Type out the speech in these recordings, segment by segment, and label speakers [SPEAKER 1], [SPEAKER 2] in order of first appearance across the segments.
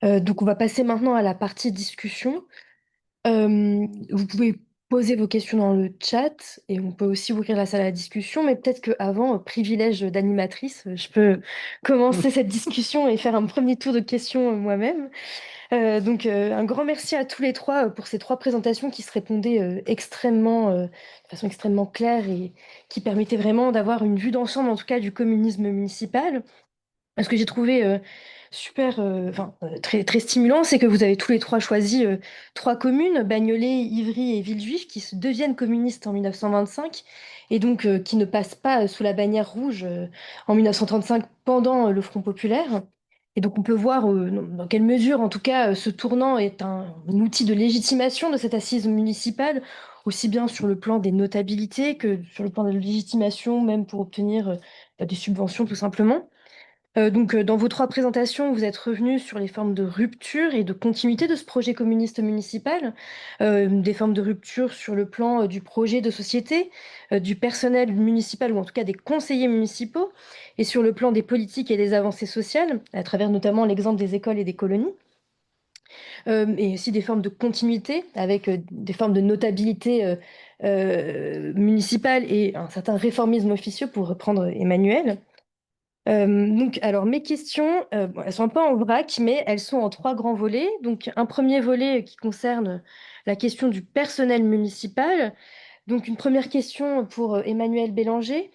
[SPEAKER 1] Donc, on va passer maintenant à la partie discussion. Vous pouvez poser vos questions dans le chat et on peut aussi ouvrir la salle à la discussion, mais peut-être qu'avant, privilège d'animatrice, je peux commencer cette discussion et faire un premier tour de questions moi-même. Un grand merci à tous les trois pour ces trois présentations qui se répondaient de façon extrêmement claire et qui permettaient vraiment d'avoir une vue d'ensemble, en tout cas, du communisme municipal. Ce que j'ai trouvé très, très stimulant, c'est que vous avez tous les trois choisi trois communes, Bagnolet, Ivry et Villejuif, qui se deviennent communistes en 1925 et donc qui ne passent pas sous la bannière rouge en 1935 pendant le Front populaire. Et donc on peut voir dans quelle mesure, en tout cas, ce tournant est un outil de légitimation de cette assise municipale, aussi bien sur le plan des notabilités que sur le plan de la légitimation, même pour obtenir des subventions tout simplement. Dans vos trois présentations, vous êtes revenus sur les formes de rupture et de continuité de ce projet communiste municipal, des formes de rupture sur le plan du projet de société, du personnel municipal ou en tout cas des conseillers municipaux, et sur le plan des politiques et des avancées sociales, à travers notamment l'exemple des écoles et des colonies, et aussi des formes de continuité avec des formes de notabilité municipale et un certain réformisme officieux, pour reprendre Emmanuel. Alors mes questions, bon, elles sont un peu en vrac, mais elles sont en trois grands volets. Donc, un premier volet qui concerne la question du personnel municipal. Donc, une première question pour Emmanuel Bélanger.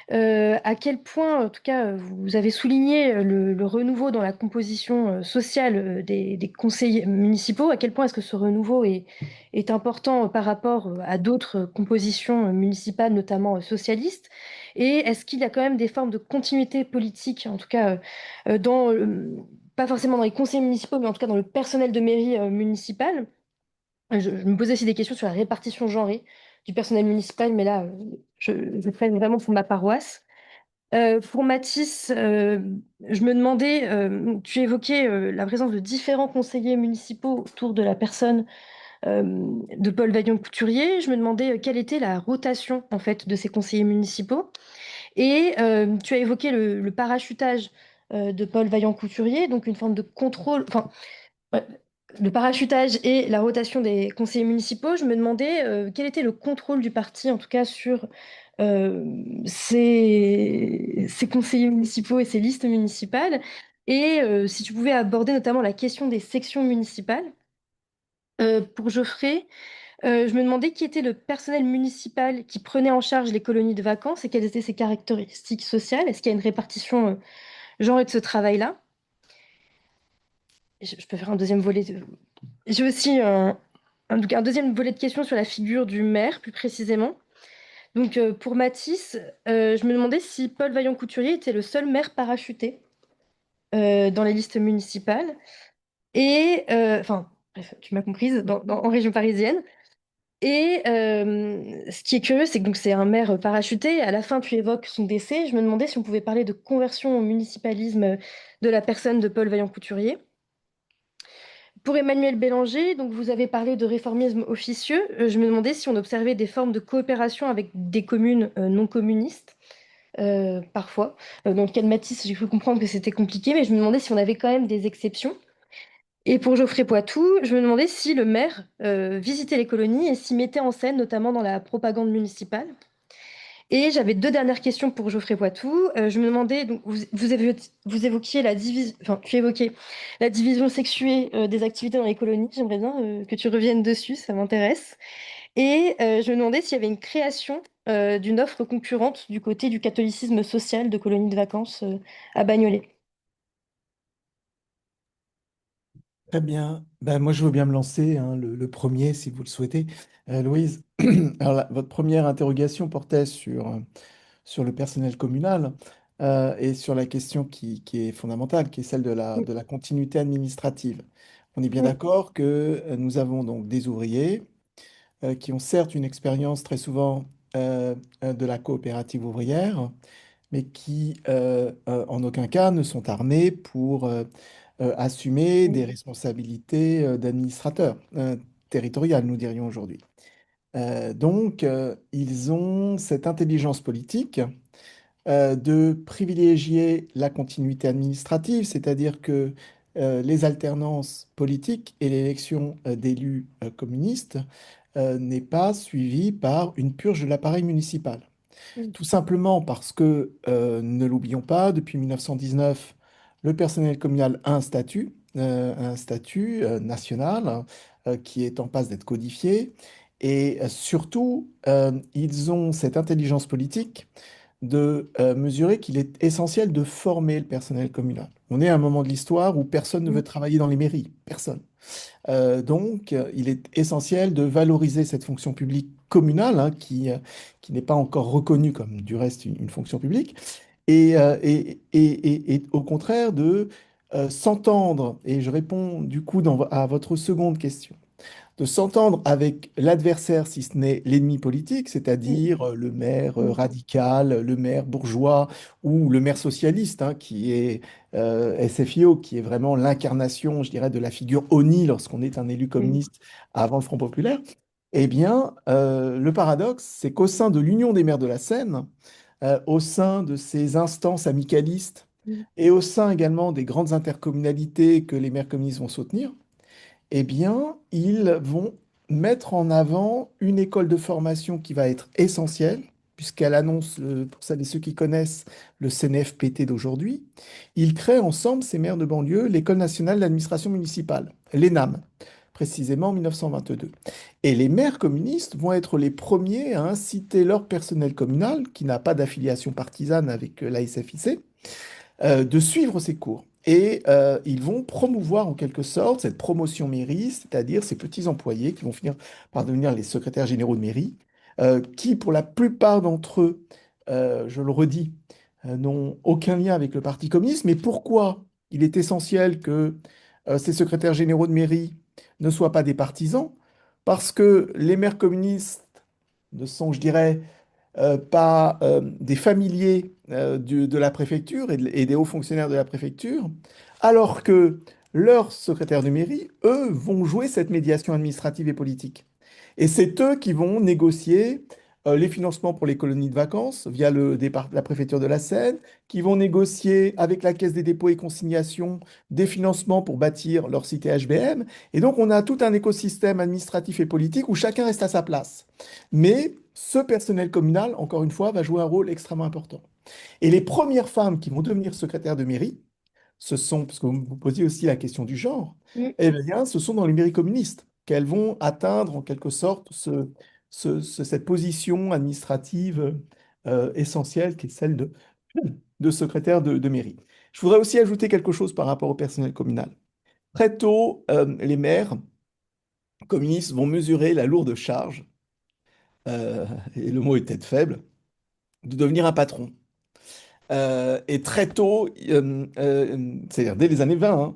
[SPEAKER 1] À quel point, en tout cas, vous avez souligné le renouveau dans la composition sociale des conseillers municipaux. À quel point est-ce que ce renouveau est important par rapport à d'autres compositions municipales, notamment socialistes? Et est-ce qu'il y a quand même des formes de continuité politique, en tout cas, dans, pas forcément dans les conseils municipaux, mais en tout cas dans le personnel de mairie municipale? Je me posais aussi des questions sur la répartition genrée du personnel municipal, mais là, je ferai vraiment pour ma paroisse. Pour Mathis, je me demandais, tu évoquais la présence de différents conseillers municipaux autour de la personne de Paul Vaillant-Couturier. Je me demandais quelle était la rotation en fait de ces conseillers municipaux. Et tu as évoqué le parachutage de Paul Vaillant-Couturier, donc une forme de contrôle, enfin, ouais, le parachutage et la rotation des conseillers municipaux. Je me demandais quel était le contrôle du parti, en tout cas sur ces conseillers municipaux et ces listes municipales, et si tu pouvais aborder notamment la question des sections municipales. Pour Geoffrey, je me demandais qui était le personnel municipal qui prenait en charge les colonies de vacances et quelles étaient ses caractéristiques sociales. Est-ce qu'il y a une répartition genre de ce travail-là? Je peux faire un deuxième volet. J'ai aussi un deuxième volet de questions sur la figure du maire, plus précisément. Pour Mathis, je me demandais si Paul Vaillant-Couturier était le seul maire parachuté dans les listes municipales. Et, enfin, bref, tu m'as comprise, en région parisienne. Et ce qui est curieux, c'est que donc c'est un maire parachuté. À la fin, tu évoques son décès. Je me demandais si on pouvait parler de conversion au municipalisme de la personne de Paul Vaillant-Couturier. Pour Emmanuel Bélanger, donc vous avez parlé de réformisme officieux. Je me demandais si on observait des formes de coopération avec des communes non communistes, parfois. Dans le cas de Matisse, j'ai cru comprendre que c'était compliqué, mais je me demandais si on avait quand même des exceptions. Et pour Geoffrey Poitou, je me demandais si le maire visitait les colonies et s'y mettait en scène, notamment dans la propagande municipale. Et j'avais deux dernières questions pour Geoffrey Poitou. Je me demandais, donc, vous évoquiez la division, enfin, tu évoquais la division sexuée des activités dans les colonies. J'aimerais bien que tu reviennes dessus, ça m'intéresse. Et je me demandais s'il y avait une création d'une offre concurrente du côté du catholicisme social de colonies de vacances à Bagnolet.
[SPEAKER 2] Très bien. Ben, moi, je veux bien me lancer, hein, le premier, si vous le souhaitez. Louise, alors votre première interrogation portait sur le personnel communal et sur la question qui est fondamentale, qui est celle de la continuité administrative. On est bien
[SPEAKER 1] Oui,
[SPEAKER 2] d'accord que nous avons donc des ouvriers qui ont certes une expérience très souvent de la coopérative ouvrière, mais qui en aucun cas ne sont armés pour assumer des
[SPEAKER 1] oui,
[SPEAKER 2] responsabilités d'administrateur territorial, nous dirions aujourd'hui. Ils ont cette intelligence politique de privilégier la continuité administrative, c'est-à-dire que les alternances politiques et l'élection d'élus communistes n'est pas suivie par une purge de l'appareil municipal.
[SPEAKER 1] Mm.
[SPEAKER 2] Tout simplement parce que, ne l'oublions pas, depuis 1919, le personnel communal a un statut national qui est en passe d'être codifié. Et surtout, ils ont cette intelligence politique de mesurer qu'il est essentiel de former le personnel communal. On est à un moment de l'histoire où personne ne veut
[SPEAKER 1] Mm.
[SPEAKER 2] travailler dans les mairies, personne. Il est essentiel de valoriser cette fonction publique communale, hein, qui n'est pas encore reconnue comme du reste une fonction publique, et au contraire de s'entendre, et je réponds du coup à votre seconde question, de s'entendre avec l'adversaire, si ce n'est l'ennemi politique,
[SPEAKER 1] Mm.
[SPEAKER 2] c'est-à-dire le maire
[SPEAKER 1] Mm.
[SPEAKER 2] radical, le maire bourgeois ou le maire socialiste, hein, qui est SFIO, qui est vraiment l'incarnation, je dirais, de la figure ONI lorsqu'on est un élu
[SPEAKER 1] Mm.
[SPEAKER 2] communiste avant le Front populaire. Eh bien, le paradoxe, c'est qu'au sein de l'Union des maires de la Seine, au sein de ces instances amicalistes
[SPEAKER 1] Mm.
[SPEAKER 2] et au sein également des grandes intercommunalités que les maires communistes vont soutenir, eh bien, ils vont mettre en avant une école de formation qui va être essentielle, puisqu'elle annonce, pour celles et ceux qui connaissent, le CNFPT d'aujourd'hui. Ils créent ensemble, ces maires de banlieue, l'École nationale d'administration municipale, l'ENAM, précisément en 1922. Et les maires communistes vont être les premiers à inciter leur personnel communal, qui n'a pas d'affiliation partisane avec la SFIC, de suivre ces cours. Et ils vont promouvoir en quelque sorte cette promotion mairie, c'est-à-dire ces petits employés qui vont finir par devenir les secrétaires généraux de mairie, qui pour la plupart d'entre eux, je le redis, n'ont aucun lien avec le Parti communiste. Mais pourquoi il est essentiel que ces secrétaires généraux de mairie ne soient pas des partisans? Parce que les maires communistes ne sont, je dirais, par des familiers de la préfecture et des hauts fonctionnaires de la préfecture, alors que leurs secrétaires de mairie, eux, vont jouer cette médiation administrative et politique. Et c'est eux qui vont négocier les financements pour les colonies de vacances via la préfecture de la Seine, qui vont négocier avec la Caisse des dépôts et consignations des financements pour bâtir leur cité HBM. Et donc, on a tout un écosystème administratif et politique où chacun reste à sa place. Mais ce personnel communal, encore une fois, va jouer un rôle extrêmement important. Et les premières femmes qui vont devenir secrétaires de mairie, ce sont, parce que vous me posiez aussi la question du genre,
[SPEAKER 1] Mm.
[SPEAKER 2] eh bien, ce sont dans les mairies communistes qu'elles vont atteindre en quelque sorte cette position administrative essentielle qui est celle de secrétaire de mairie. Je voudrais aussi ajouter quelque chose par rapport au personnel communal. Très tôt, les maires communistes vont mesurer la lourde charge, et le mot est peut-être faible, de devenir un patron. Et très tôt, c'est-à-dire dès les années 20,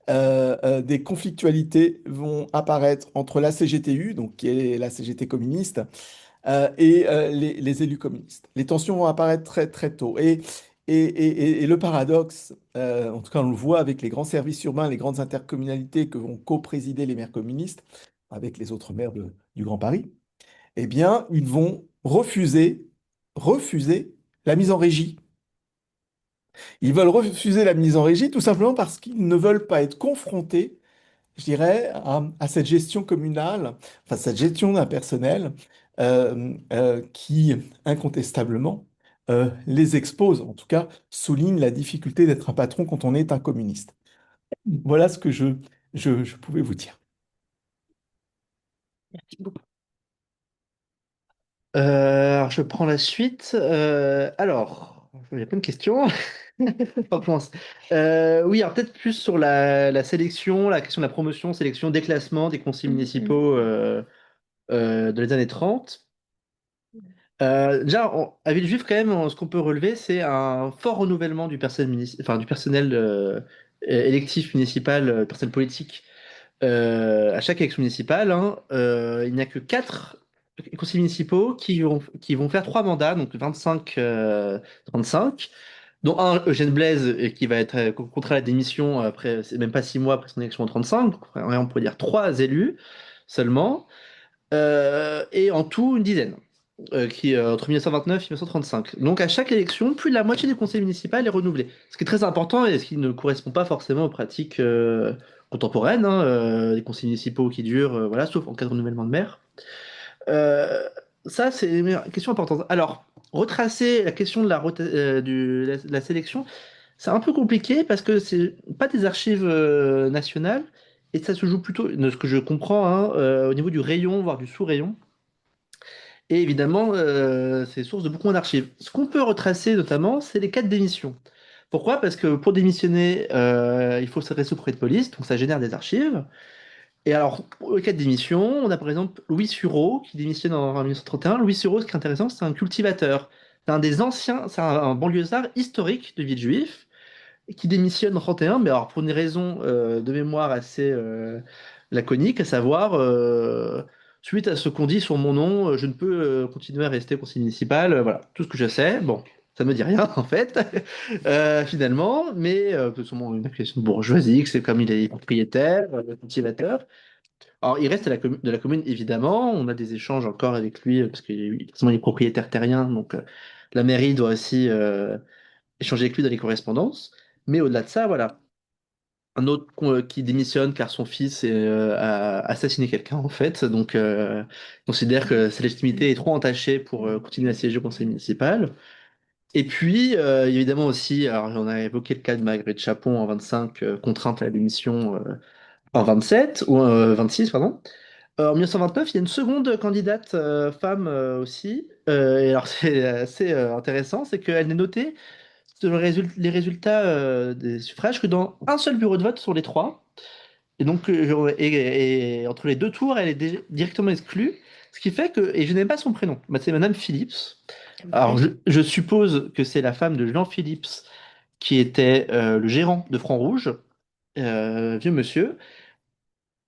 [SPEAKER 2] hein, des conflictualités vont apparaître entre la CGTU, donc qui est la CGT communiste, et les élus communistes. Les tensions vont apparaître très très tôt. Et le paradoxe, en tout cas on le voit avec les grands services urbains, les grandes intercommunalités que vont co-présider les maires communistes, avec les autres maires du Grand Paris, eh bien ils vont refuser la mise en régie. Ils veulent refuser la mise en régie tout simplement parce qu'ils ne veulent pas être confrontés, je dirais, à cette gestion communale, enfin cette gestion d'un personnel qui, incontestablement, les expose, en tout cas, souligne la difficulté d'être un patron quand on est un communiste. Voilà ce que je pouvais vous dire.
[SPEAKER 1] Merci beaucoup.
[SPEAKER 3] Alors, je prends la suite. Alors, il y a plein de questions. On commence. Oui, alors peut-être plus sur la sélection, la question de la promotion, sélection, déclassement des conseils
[SPEAKER 1] Mm. Mm.
[SPEAKER 3] municipaux dans les années 30. Déjà, à Villejuif, quand même, ce qu'on peut relever, c'est un fort renouvellement du personnel, enfin, du personnel électif municipal, personnel politique à chaque élection municipale, hein, il n'y a que 4 conseillers municipaux qui vont faire 3 mandats, donc 25, 35, dont un, Eugène Blaise, qui va être contraint à la démission après, c'est même pas 6 mois après son élection en 35, donc on pourrait dire 3 élus seulement, et en tout une dizaine. qui entre 1929 et 1935. Donc à chaque élection, plus de la moitié du conseil municipal est renouvelé. Ce qui est très important et ce qui ne correspond pas forcément aux pratiques contemporaines, hein, des conseils municipaux qui durent, voilà, sauf en cas de renouvellement de maire. Euh, Ça, c'est une question importante. Alors, retracer la question de la sélection, c'est un peu compliqué parce que c'est pas des archives nationales et ça se joue plutôt, de ce que je comprends, hein, au niveau du rayon, voire du sous-rayon. Et évidemment, c'est source de beaucoup moins d'archives. Ce qu'on peut retracer notamment, c'est les cas de démission. Pourquoi? Parce que pour démissionner, il faut s'adresser au préfet de police, donc ça génère des archives. Et alors, pour le cas de démission, on a par exemple Louis Sureau qui démissionne en 1931. Louis Sureau, ce qui est intéressant, c'est un cultivateur. C'est un des anciens, c'est un banlieusard historique de Villejuif qui démissionne en 31, mais alors pour une raison de mémoire assez laconique, à savoir, suite à ce qu'on dit sur mon nom, je ne peux continuer à rester conseiller municipal. Voilà, tout ce que je sais. Bon, ça me dit rien en fait, finalement, mais c'est sûrement une accusation de bourgeoisie, que c'est comme il est propriétaire, cultivateur. Alors, il reste de la commune, évidemment. On a des échanges encore avec lui, parce forcément, il est propriétaire terrien, donc la mairie doit aussi échanger avec lui dans les correspondances. Mais au-delà de ça, voilà. Un autre qui démissionne car son fils a assassiné quelqu'un, en fait. Donc, considère que sa légitimité est trop entachée pour continuer à siéger au conseil municipal. Et puis, évidemment aussi, alors on a évoqué le cas de Marguerite Chapon en 25, contrainte à la démission en 27, ou 26, pardon. En 1929, il y a une seconde candidate femme aussi. Et alors, c'est assez intéressant, c'est qu'elle n'est notée sur les résultats des suffrages que dans un seul bureau de vote sur les trois. Et donc, et entre les deux tours, elle est directement exclue. Ce qui fait que, et je n'aime pas son prénom, bah, c'est Madame Phillips. Alors,
[SPEAKER 1] Ok.
[SPEAKER 3] je suppose que c'est la femme de Jean Phillips, qui était le gérant de Franc Rouge, vieux monsieur.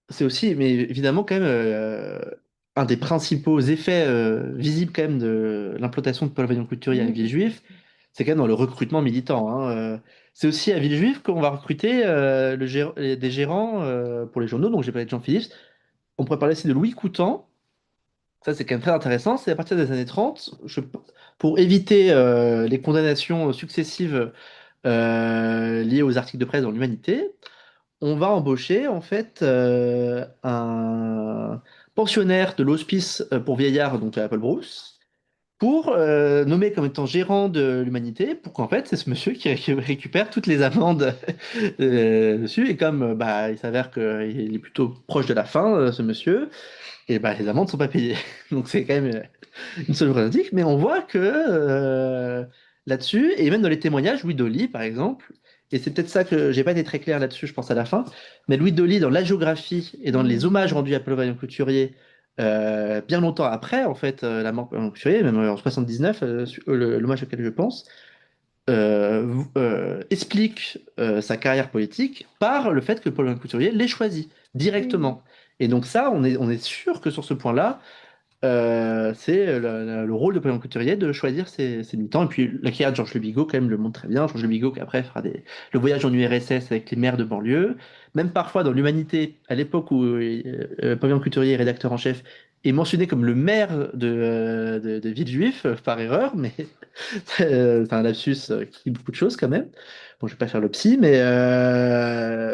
[SPEAKER 3] C'est aussi, mais évidemment, quand même, un des principaux effets visibles quand même de l'implantation de Paul Vaillant-Couturier à
[SPEAKER 1] Mhm.
[SPEAKER 3] Villejuif, c'est quand même dans le recrutement militant, hein. C'est aussi à Villejuif qu'on va recruter des gérants pour les journaux. Donc j'ai parlé de Jean Philippe. On pourrait parler aussi de Louis Coutan. Ça, c'est quand même très intéressant. C'est à partir des années 30, pour éviter les condamnations successives liées aux articles de presse dans l'Humanité, on va embaucher en fait un pensionnaire de l'hospice pour vieillards, donc à Paul Brousse, pour nommer comme étant gérant de l'Humanité, pour qu'en fait c'est ce monsieur qui récupère toutes les amendes dessus. Et comme bah, il s'avère qu'il est plutôt proche de la fin, ce monsieur, et bah, les amendes ne sont pas payées. Donc c'est quand même une seule problématique, mais on voit que là-dessus, et même dans les témoignages, Louis Dolly, par exemple, et c'est peut-être ça que j'ai pas été très clair là-dessus, je pense à la fin, mais Louis Dolly, dans la géographie et dans les
[SPEAKER 1] Mhm.
[SPEAKER 3] hommages rendus à Paul Vaillant-Couturier, bien longtemps après, en fait, la mort de Vaillant-Couturier, même en 79, l'hommage auquel je pense, explique sa carrière politique par le fait que Paul Vaillant-Couturier l'ait choisi
[SPEAKER 1] Mhm.
[SPEAKER 3] directement. Et donc ça, on est sûr que sur ce point-là, c'est le rôle de Pavillon Couturier de choisir ses militants. Et puis la carrière de Georges Le Bigot, quand même, le montre très bien. Georges Le Bigot, qui après fera le voyage en URSS avec les maires de banlieue. Même parfois dans l'Humanité, à l'époque où Pavillon Couturier est rédacteur en chef, est mentionné comme le maire de Villejuif, par erreur, mais c'est un lapsus qui dit beaucoup de choses quand même. Bon, je vais pas faire le psy, mais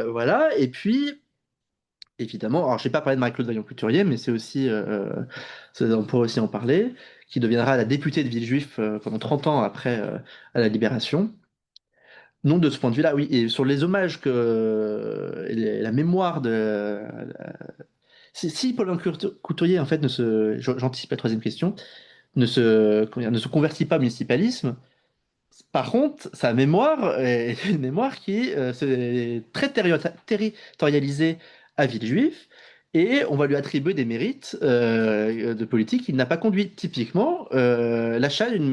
[SPEAKER 3] voilà. Et puis. Évidemment, alors je n'ai pas parlé de Marie-Claude Vaillant-Couturier, mais c'est aussi, on pourrait aussi en parler, qui deviendra la députée de Villejuif pendant 30 ans après à la Libération. Donc de ce point de vue-là, oui, et sur les hommages et la mémoire si Paul Vaillant-Couturier, en fait, j'anticipe la troisième question, comment dire, ne se convertit pas au municipalisme, par contre, sa mémoire est une mémoire qui s'est très territorialisée à Villejuif et on va lui attribuer des mérites de politique qu'il n'a pas conduit. Typiquement, l'achat d'une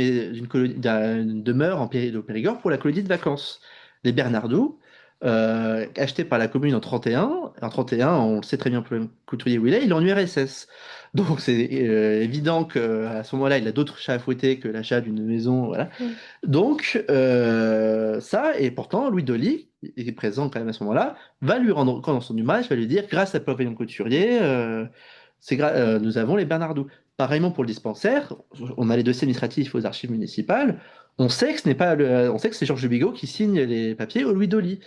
[SPEAKER 3] demeure au Périgord pour la colonie de vacances. Les Bernardoux, achetés par la commune en 31. En 31, on le sait très bien, Paul Couturier où il est en URSS. Donc c'est évident qu'à ce moment-là, il a d'autres chats à fouetter que l'achat d'une maison, voilà.
[SPEAKER 1] Mhm.
[SPEAKER 3] Donc, ça, et pourtant, Louis Dolly, qui est présent quand même à ce moment-là, va lui rendre compte dans son image, va lui dire, grâce à Pavillon Couturier, nous avons les Bernardoux. pareillement pour le dispensaire, on a les dossiers administratifs aux archives municipales. On sait que ce n'est pas on sait que c'est Georges Bigot qui signe les papiers au Louis Dolly.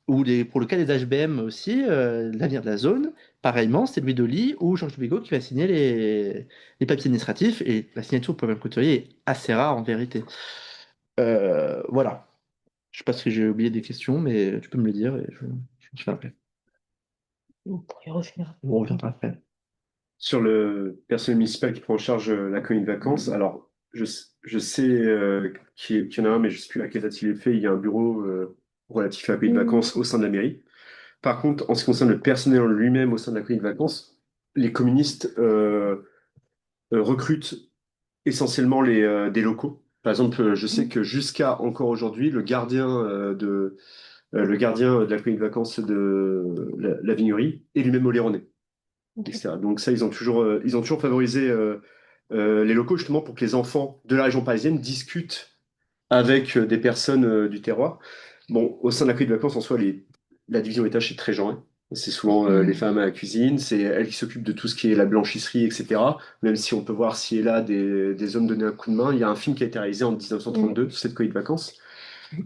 [SPEAKER 3] Pour le cas des HBM aussi, l'avenir de la zone, pareillement, c'est Louis Dolly ou Georges Bigot qui va signer les papiers administratifs et la signature pour le même couturier est assez rare en vérité. Voilà. Je sais pas si j'ai oublié des questions, mais tu peux me le dire et je fais après.
[SPEAKER 1] On pourrait refaire.
[SPEAKER 3] On reviendra après.
[SPEAKER 4] Sur le personnel municipal qui prend en charge la colonie de vacances, alors je sais qu'il y en a un, mais je ne sais plus à quelle date il est fait. Il y a un bureau relatif à la colonie de vacances au sein de la mairie. Par contre, en ce qui concerne le personnel en lui-même au sein de la colonie de vacances, les communistes recrutent essentiellement des locaux. Par exemple, je sais que jusqu'à encore aujourd'hui, le gardien de la colonie de vacances de la Vignerie est lui-même oléronais,
[SPEAKER 1] Ok.
[SPEAKER 4] etc. Donc ça, ils ont toujours favorisé les locaux justement pour que les enfants de la région parisienne discutent avec des personnes du terroir. Bon, au sein de la colonie de vacances, en soi, la division des tâches est très genrée. C'est souvent les femmes à la cuisine, c'est elles qui s'occupent de tout ce qui est la blanchisserie, etc. Même si on peut voir ci et là des hommes donner un coup de main. Il y a un film qui a été réalisé en 1932 sur cette colonie de vacances.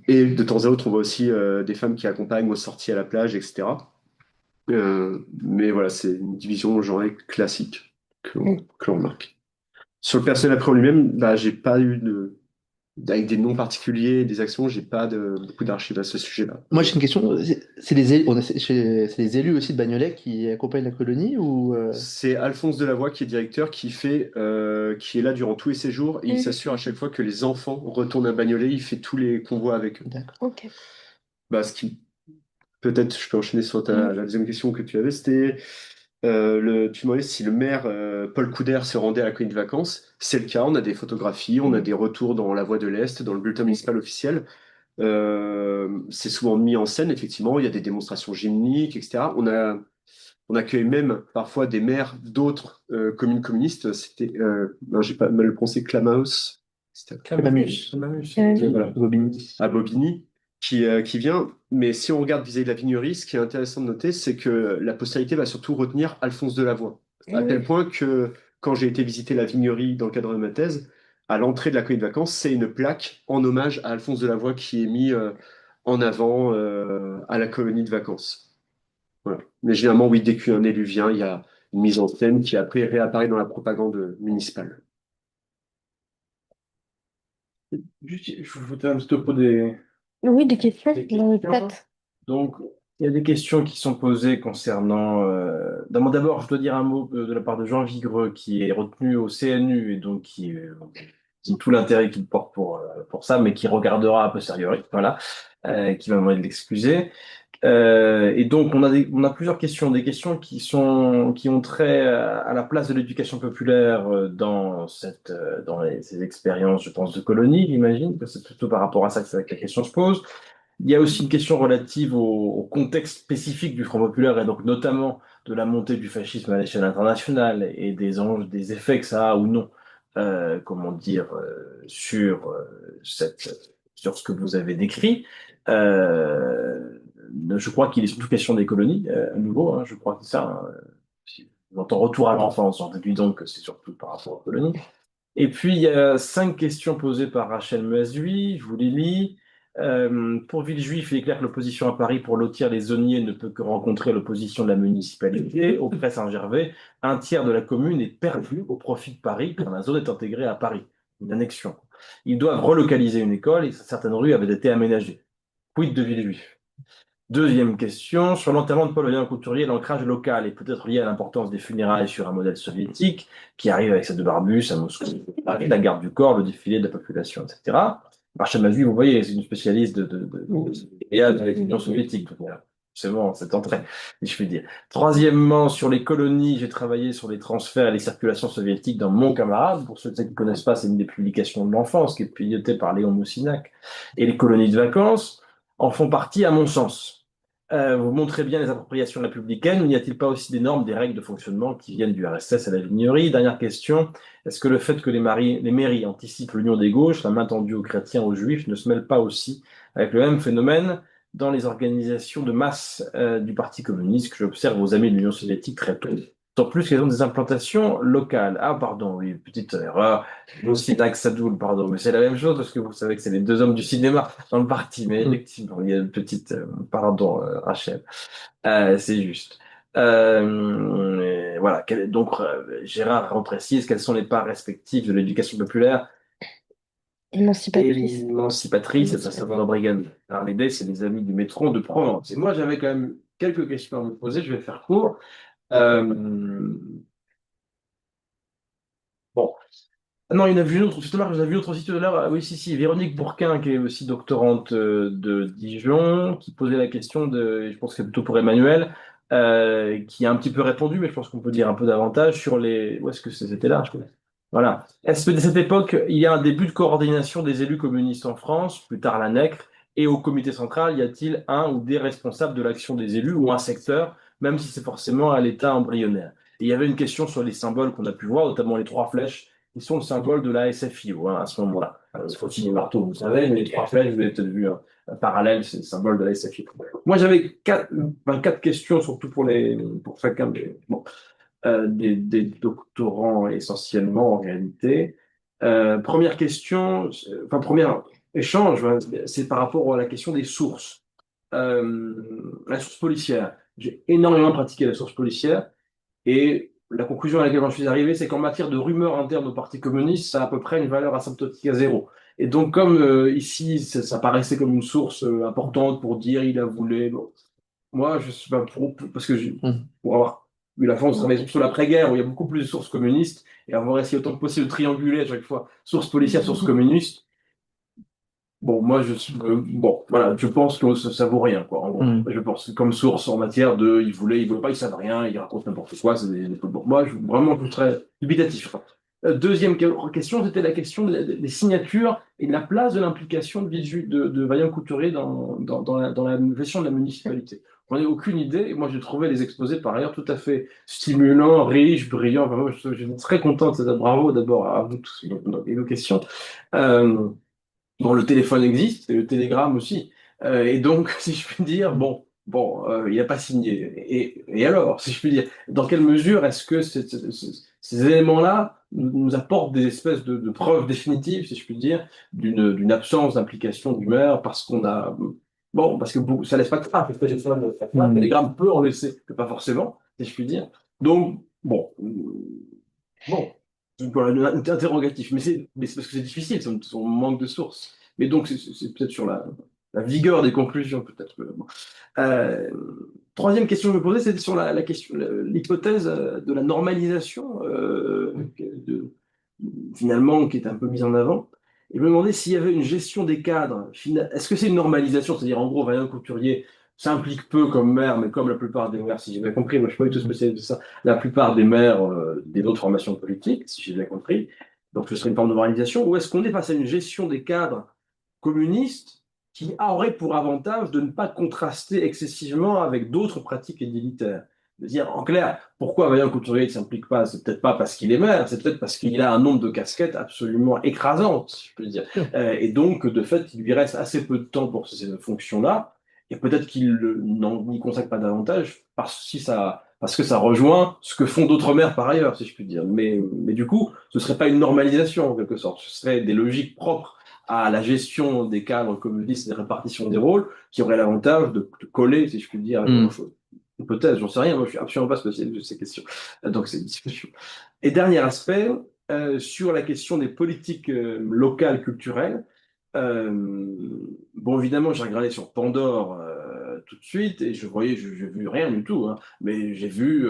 [SPEAKER 4] Et de temps à autre, on voit aussi des femmes qui accompagnent aux sorties à la plage, etc. Mais voilà, c'est une division genrée classique que l'on remarque. Sur le personnel après en lui-même, bah, j'ai pas eu avec des noms particuliers, des actions, j'ai pas beaucoup d'archives à ce sujet-là.
[SPEAKER 3] Moi, j'ai une question. C'est les élus, c'est les élus aussi de Bagnolet qui accompagnent la colonie ou
[SPEAKER 4] C'est Alphonse Delavoye qui est directeur, qui est là durant tous les séjours et il s'assure à chaque fois que les enfants retournent à Bagnolet. Il fait tous les convois avec eux.
[SPEAKER 3] D'accord.
[SPEAKER 1] Ok.
[SPEAKER 4] Bah, peut-être, je peux enchaîner sur la deuxième question que tu avais, c'était tu demandais si le maire Paul Coudert se rendait à la colonie de vacances. C'est le cas, on a des photographies, on a des retours dans la Voix de l'Est, dans le bulletin municipal officiel. C'est souvent mis en scène, effectivement, il y a des démonstrations gymniques, etc. On accueille même parfois des maires d'autres communes communistes. Non, j'ai pas mal le prononcé, Klamaus.
[SPEAKER 3] Clamamus.
[SPEAKER 4] Voilà.
[SPEAKER 3] Bobigny.
[SPEAKER 4] À Bobigny, qui vient. Mais si on regarde vis-à-vis de la Vignerie, ce qui est intéressant de noter, c'est que la postérité va surtout retenir Alphonse Delavoye. À tel point que quand j'ai été visiter la Vignerie dans le cadre de ma thèse, à l'entrée de la colonie de vacances, c'est une plaque en hommage à Alphonse Delavoye qui est mis en avant à la colonie de vacances. Voilà. Mais généralement, oui, dès qu'un élu vient, il y a une mise en scène qui après réapparaît dans la propagande municipale.
[SPEAKER 5] Juste, je voudrais un petit peu des
[SPEAKER 1] Oui, des questions dans le
[SPEAKER 5] questions.
[SPEAKER 1] chat.
[SPEAKER 5] Donc, il y a des questions qui sont posées concernant. D'abord, je dois dire un mot de la part de Jean Vigreux, qui est retenu au CNU et donc qui tout l'intérêt qu'il porte pour ça, mais qui regardera a posteriori, voilà, qui m'a demandé de l'excuser. Et donc, on a plusieurs questions, des questions qui ont trait à la place de l'éducation populaire dans ces expériences, je pense, de colonie, j'imagine, que c'est plutôt par rapport à ça que la question se pose. Il y a aussi une question relative au contexte spécifique du Front populaire et donc notamment de la montée du fascisme à l'échelle internationale et des effets que ça a ou non, comment dire, sur ce que vous avez décrit. Je crois qu'il est surtout question des colonies, à nouveau, hein, je crois que c'est ça. Hein, si on entend retour à l'enfance, on déduit donc que c'est surtout par rapport aux colonies. Et puis, il y a 5 questions posées par Rachel Mazui, je vous les lis. Pour Villejuif, il est clair que l'opposition à Paris pour lotir les zoniers ne peut que rencontrer l'opposition de la municipalité. Auprès Saint-Gervais, un tiers de la commune est perdu au profit de Paris quand la zone est intégrée à Paris, une annexion. Ils doivent relocaliser une école et certaines rues avaient été aménagées. Quid de Villejuif? Deuxième question, sur l'enterrement de Paul Valéry Couturier, l'ancrage local est peut-être lié à l'importance des funérailles sur un modèle soviétique qui arrive avec cette de Barbus à Moscou, la garde du corps, le défilé de la population, etc. Marshall Mazui, vous voyez, c'est une spécialiste de l'Union soviétique. Donc, voilà, c'est bon, c'est entré, si je puis dire. Troisièmement, sur les colonies, j'ai travaillé sur les transferts et les circulations soviétiques dans Mon Camarade. Pour ceux qui ne connaissent pas, c'est une des publications de l'enfance qui est pilotée par Léon Moussinac. Et les colonies de vacances en font partie, à mon sens. Vous montrez bien les appropriations républicaines. N'y a-t-il pas aussi des normes, des règles de fonctionnement qui viennent du RSS à la Vignerie? Dernière question. Est-ce que le fait que les mairies anticipent l'union des gauches, la main tendue aux chrétiens, aux juifs, ne se mêle pas aussi avec le même phénomène dans les organisations de masse du Parti communiste que j'observe aux amis de l'Union soviétique très tôt, D'autant plus qu'elles ont des implantations locales. Ah, pardon, oui, petite erreur. Moussinak Sadoul, pardon. Mais c'est la même chose parce que vous savez que c'est les deux hommes du cinéma dans le parti. Mais effectivement, il y a une petite... pardon, Rachel. C'est juste. Voilà. Donc, Gérard reprécise quelles sont les parts respectives de l'éducation populaire
[SPEAKER 1] Émancipatrice.
[SPEAKER 5] émancipatrice, c'est à savoir Brigand. Alors, l'idée, c'est les amis du métro de Provence. Et moi, j'avais quand même quelques questions à vous poser. Je vais faire court. Euh, Bon. Ah non, il y en a vu une autre. Justement, j'en ai vu une autre aussi tout à l'heure. Ah oui, si, Véronique Bourquin, qui est aussi doctorante de Dijon, qui posait la question de, je pense que c'est plutôt pour Emmanuel, qui a un petit peu répondu, mais je pense qu'on peut dire un peu davantage sur les. Où est-ce que c'était là, je crois. Voilà. Est-ce que dès cette époque, il y a un début de coordination des élus communistes en France, plus tard la NECR, et au comité central, y a-t-il un ou des responsables de l'action des élus ou un secteur, même si c'est forcément à l'état embryonnaire? Et il y avait une question sur les symboles qu'on a pu voir, notamment les trois flèches qui sont le symbole de la SFIO à ce moment-là. Faucille et marteau, vous savez, mais les trois flèches, vous avez peut-être vu un parallèle, c'est le symbole de la SFIO. Moi, j'avais quatre questions, surtout pour chacun des doctorants essentiellement en réalité. Première question, premier échange, c'est par rapport à la question des sources. La source policière. J'ai énormément pratiqué la source policière. Et la conclusion à laquelle j'en suis arrivé, c'est qu'en matière de rumeurs internes au Parti communiste, ça a à peu près une valeur asymptotique à zéro. Et donc, comme ici, ça paraissait comme une source importante pour dire il a voulu. Bon, moi, je suis pas parce que pour avoir eu la chance de travailler sur l'après-guerre, où il y a beaucoup plus de sources communistes, et avoir essayé autant que possible de trianguler à chaque fois source policière, source communiste, bon, moi, bon, voilà, je pense que ça vaut rien, quoi. En gros, je pense que comme source en matière de, il voulait pas, ils savent rien, ils racontent n'importe quoi. Bon, moi, vraiment, je serais dubitatif. Deuxième question, c'était la question des signatures et de la place de l'implication de Vaillant Couturier dans la gestion de la municipalité. J'en ai aucune idée. Et moi, j'ai trouvé les exposés par ailleurs tout à fait stimulants, riches, brillants. Enfin, moi, je suis très content de ça. Bravo d'abord à vous tous et vos questions. Bon, le téléphone existe, et le télégramme aussi. Et donc, si je puis dire, il n'a pas signé. Et alors, si je puis dire, dans quelle mesure est-ce que ces éléments-là nous apportent des espèces de preuves définitives, si je puis dire, d'une absence d'implication du maire, parce qu'on a... Bon, parce que ça laisse pas de trace. Le télégramme peut en laisser, mais pas forcément, si je puis dire. Donc, bon, voilà, un interrogatif, mais c'est parce que c'est difficile, on manque de sources. Mais donc, c'est peut-être sur la vigueur des conclusions, peut-être. Bon. Euh, Troisième question que je me posais, c'était sur la question, l'hypothèse de la normalisation, finalement, qui est un peu mise en avant. Et je me demandais s'il y avait une gestion des cadres. Est-ce que c'est une normalisation? C'est-à-dire, en gros, Vaillant Couturier s'implique peu comme maire, mais comme la plupart des maires, si j'ai bien compris, moi je ne suis pas du tout spécialiste de ça, la plupart des maires des autres formations politiques, si j'ai bien compris. Donc ce serait une forme de normalisation. Ou est-ce qu'on est face à une gestion des cadres communistes qui aurait pour avantage de ne pas contraster excessivement avec d'autres pratiques édilitaires? De dire, en clair, pourquoi Vaillant Couturier ne s'implique pas? C'est peut-être pas parce qu'il est maire, c'est peut-être parce qu'il a un nombre de casquettes absolument écrasantes, si je peux dire. Et donc, de fait, il lui reste assez peu de temps pour ces fonctions-là. Et peut-être qu'il n'y consacre pas davantage parce que ça rejoint ce que font d'autres maires par ailleurs, si je puis dire. Mais du coup, ce ne serait pas une normalisation en quelque sorte. Ce serait des logiques propres à la gestion des cadres communistes et des répartitions des rôles qui auraient l'avantage de coller, si je puis dire, à quelque chose. Peut-être, j'en sais rien, moi je suis absolument pas spécialiste de ces questions. Donc c'est une discussion. Et dernier aspect, sur la question des politiques locales culturelles. Bon, évidemment, j'ai regardé sur Pandore tout de suite et j'ai vu rien du tout, hein, mais j'ai vu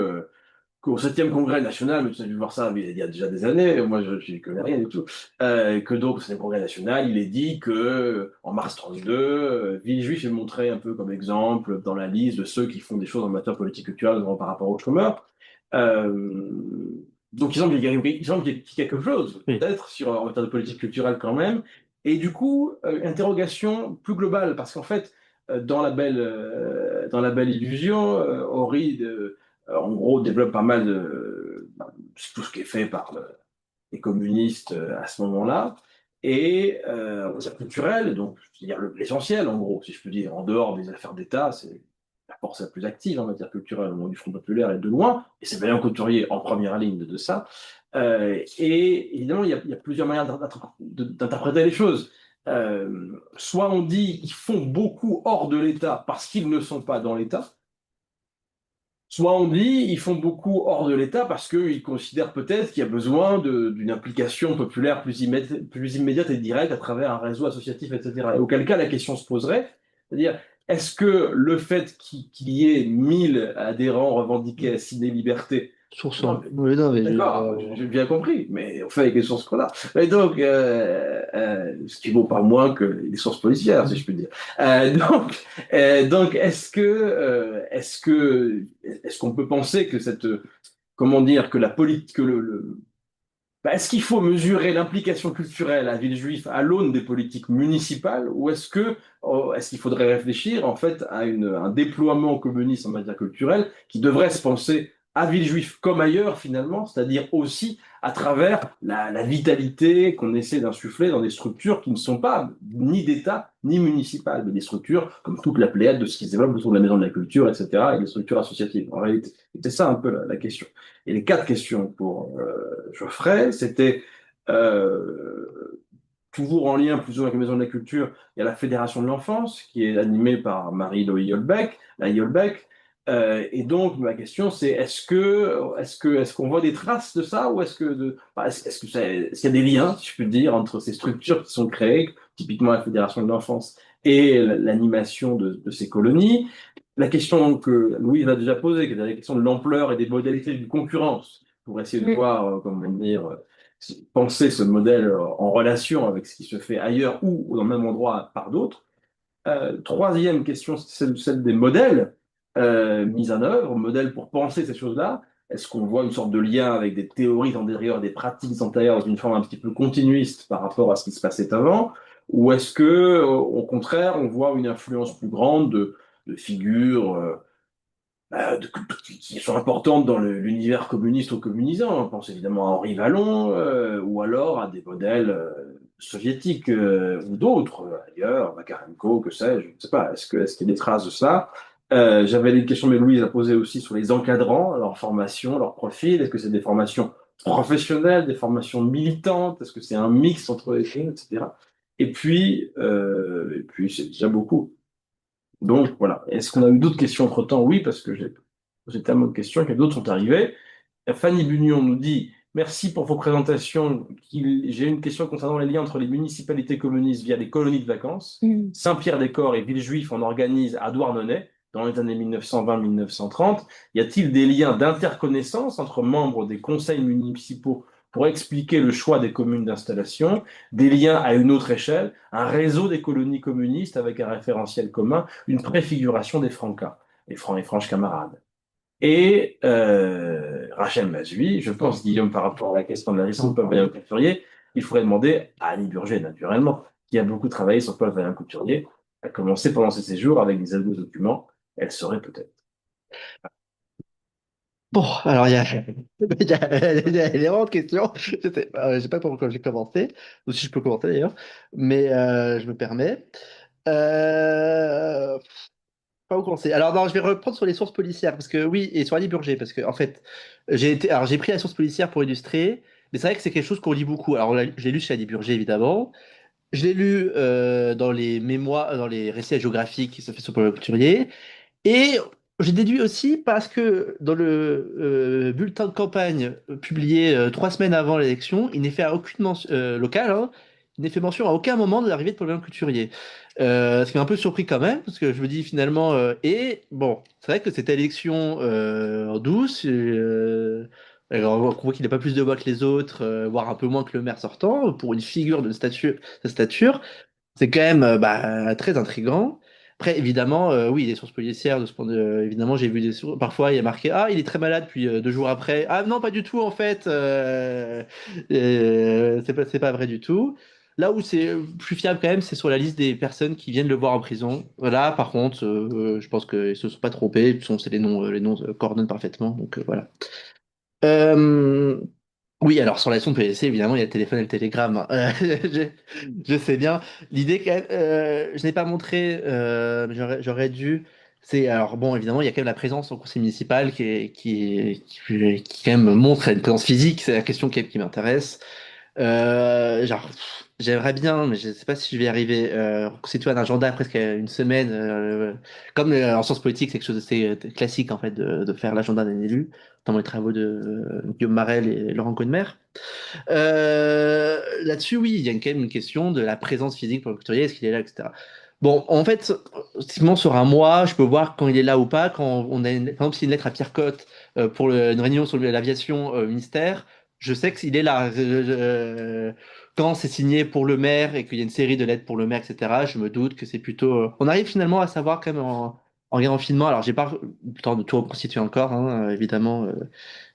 [SPEAKER 5] qu'au 7e congrès national, mais tu as dû voir ça il y a déjà des années, moi je n'y connais rien du tout, que donc au 7e congrès national, il est dit que en mars 32, Villejuif est montré un peu comme exemple dans la liste de ceux qui font des choses en matière politique culturelle notamment par rapport aux chômeurs. Euh, donc il semble qu'il y ait quelque chose, peut-être, en matière de politique culturelle quand même. Et du coup, interrogation plus globale, parce qu'en fait, dans la belle illusion, Horry, en gros, développe pas mal de tout ce qui est fait par les communistes à ce moment-là. Et en matière culturelle, donc, c'est-à-dire l'essentiel, en gros, si je peux dire, en dehors des affaires d'État, c'est la force la plus active en matière culturelle au moment du Front populaire et de loin, et c'est Vaillant Couturier en première ligne de ça. Et évidemment, il y a plusieurs manières d'interpréter les choses. Soit on dit qu'ils font beaucoup hors de l'État parce qu'ils ne sont pas dans l'État, soit on dit ils font beaucoup hors de l'État parce qu'ils considèrent peut-être qu'il y a besoin d'une implication populaire plus immédiate et directe à travers un réseau associatif, etc. Et auquel cas la question se poserait, c'est-à-dire est-ce que le fait qu'il y ait 1000 adhérents revendiqués à Ciné-Liberté.
[SPEAKER 3] Source.
[SPEAKER 5] Non,
[SPEAKER 3] Oui, non, mais
[SPEAKER 5] D'accord, j'ai bien compris, mais on fait avec les sources qu'on a. Et donc, ce qui vaut pas moins que les sources policières, si je puis dire. Donc, est-ce qu'on peut penser que comment dire, que la politique, est-ce qu'il faut mesurer l'implication culturelle à Villejuif à l'aune des politiques municipales, ou est-ce qu'il faudrait réfléchir en fait à un déploiement communiste en matière culturelle qui devrait se penser à Villejuif comme ailleurs finalement, c'est-à-dire aussi à travers la vitalité qu'on essaie d'insuffler dans des structures qui ne sont pas ni d'État ni municipales, mais des structures comme toute la pléiade de ce qui se développe autour de la Maison de la Culture, etc., et les structures associatives. En réalité, c'était ça un peu la question. Et les 4 questions pour Geoffrey, c'était toujours en lien plus ou moins avec la Maison de la Culture, il y a la Fédération de l'enfance qui est animée par Marie-Loï Holbeck, et donc ma question c'est est-ce qu'on voit des traces de ça ou est-ce qu'il y a des liens, si je peux dire, entre ces structures qui sont créées, typiquement la Fédération de l'enfance et l'animation de ces colonies? La question que Louis a déjà posée, qui est la question de l'ampleur et des modalités d'une concurrence, pour essayer de voir, comment dire, penser ce modèle en relation avec ce qui se fait ailleurs ou dans le même endroit par d'autres. Troisième question, c'est celle des modèles mis en œuvre, modèles pour penser ces choses-là. Est-ce qu'on voit une sorte de lien avec des théories antérieures, des pratiques antérieures dans une forme un petit peu continuiste par rapport à ce qui se passait avant? Ou est-ce que, au contraire, on voit une influence plus grande de figures qui sont importantes dans l'univers communiste ou communisant? On pense évidemment à Henri Vallon ou alors à des modèles soviétiques ou d'autres ailleurs, Makarenko, que sais-je, je ne sais pas. Est-ce qu'il y a des traces de ça? J'avais une question, mais Louise a posé aussi sur les encadrants, leur formation, leur profil. Est-ce que c'est des formations professionnelles, des formations militantes? Est-ce que c'est un mix entre les deux, etc. Et puis c'est déjà beaucoup. Donc voilà. Est-ce qu'on a eu d'autres questions entre-temps? Oui, parce que j'ai posé tellement de questions que d'autres sont arrivées. Fanny Bunion nous dit: Merci pour vos présentations. J'ai une question concernant les liens entre les municipalités communistes via les colonies de vacances. Saint-Pierre-des-Corps et Villejuif en organisent à Douarnenez dans les années 1920-1930. Y a-t-il des liens d'interconnaissance entre membres des conseils municipaux pour expliquer le choix des communes d'installation, des liens à une autre échelle, un réseau des colonies communistes avec un référentiel commun, une préfiguration des Francas, les Francs et Franches camarades? Et Rachel Mazui, je pense, Guillaume, par rapport à la question de la licence de Paul Vaillant-Couturier, il faudrait demander à Annie Burger, naturellement, qui a beaucoup travaillé sur Paul Vaillant-Couturier, a commencé pendant ses séjours avec des documents. Elle saurait peut-être.
[SPEAKER 3] Bon, alors il y a énormément de questions. Je sais pas pourquoi j'ai commencé, ou si je peux commenter d'ailleurs, mais je me permets. Pas où commencer. Alors non, je vais reprendre sur les sources policières, parce que oui, et sur Ali Burger, parce que en fait, alors j'ai pris la source policière pour illustrer, mais c'est vrai que c'est quelque chose qu'on lit beaucoup. Alors je l'ai lu chez Ali Burger, évidemment. Je l'ai lu dans les mémoires, dans les récits géographiques qui se fait sur Paul Couturier. Et j'ai déduit aussi parce que dans le bulletin de campagne publié 3 semaines avant l'élection, il n'est fait à aucune mention locale, hein, il n'est fait mention à aucun moment de l'arrivée de Paul Couturier. Ce qui m'a un peu surpris quand même, parce que je me dis finalement, et bon, c'est vrai que cette élection en douce, alors, on voit qu'il n'a pas plus de voix que les autres, voire un peu moins que le maire sortant, pour une figure de stature. C'est quand même très intriguant. Après, évidemment, oui, les sources policières, de ce point évidemment, j'ai vu des sources. Parfois, il y a marqué: Ah, il est très malade, puis 2 jours après, ah non, pas du tout, en fait. C'est pas vrai du tout. Là où c'est plus fiable, quand même, c'est sur la liste des personnes qui viennent le voir en prison. Voilà, par contre, je pense qu'ils se sont pas trompés. De toute façon, c'est les noms coordonnent parfaitement. Donc, voilà. Euh, oui, alors sur la leçon de PVC, évidemment, il y a le téléphone et le télégramme. Je sais bien. L'idée, quand même, je n'ai pas montré, mais j'aurais dû. Alors bon, évidemment, il y a quand même la présence au conseil municipal qui quand même montre une présence physique. C'est la question qui m'intéresse. J'aimerais bien, mais je ne sais pas si je vais y arriver, constituer un agenda presque une semaine. Comme en sciences politiques, c'est quelque chose d'assez classique en fait de faire l'agenda d'un élu, dans les travaux de Guillaume Marel et Laurent Caudemer. Là-dessus, oui, il y a quand même une question de la présence physique pour le couturier, est-ce qu'il est là, etc. Bon, en fait, typiquement sur un mois, je peux voir quand il est là ou pas. Quand on a, par exemple, s'il y a une lettre à Pierre Cotte pour une réunion sur l'aviation au ministère, je sais qu'il est là. Quand c'est signé pour le maire et qu'il y a une série de lettres pour le maire, etc., je me doute que c'est plutôt. On arrive finalement à savoir quand même en regardant finement. Alors, j'ai pas le temps de tout reconstituer encore, hein, évidemment.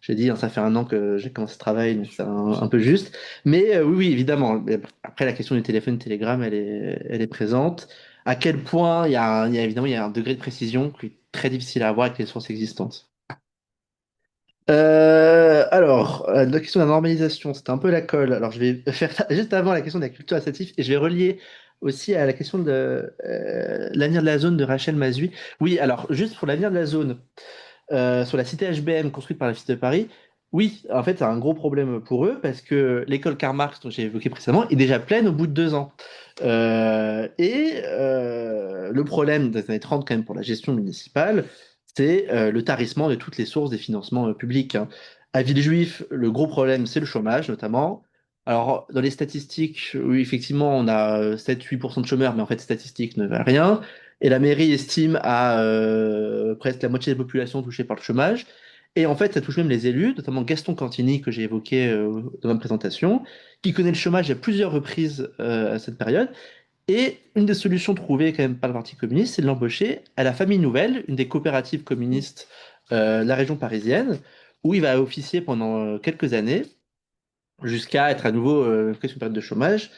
[SPEAKER 3] J'ai dit, hein, ça fait un an que j'ai commencé ce travail, donc c'est un peu juste. Mais oui, oui, évidemment. Mais après, la question du téléphone, télégramme, elle est présente. À quel point évidemment il y a un degré de précision qui est très difficile à avoir avec les sources existantes. La question de la normalisation, c'était un peu la colle. Alors, je vais faire ça juste avant la question de la culture associative et je vais relier aussi à la question de l'avenir de la zone de Rachel Mazui. Oui, alors, juste pour l'avenir de la zone, sur la cité HBM construite par la Cité de Paris, oui, en fait, c'est un gros problème pour eux parce que l'école Karl Marx, dont j'ai évoqué précédemment, est déjà pleine au bout de 2 ans. Le problème des années 30, quand même, pour la gestion municipale, c'est le tarissement de toutes les sources des financements publics, hein. À Villejuif, le gros problème, c'est le chômage, notamment. Alors, dans les statistiques, oui, effectivement, on a 7-8% de chômeurs, mais en fait, les statistiques ne valent rien. Et la mairie estime à presque la moitié de la population touchée par le chômage. Et en fait, ça touche même les élus, notamment Gaston Cantini, que j'ai évoqué dans ma présentation, qui connaît le chômage à plusieurs reprises à cette période. Et une des solutions trouvées quand même par le Parti communiste, c'est de l'embaucher à la Famille Nouvelle, une des coopératives communistes de la région parisienne, où il va officier pendant quelques années, jusqu'à être à nouveau pris sous période de chômage.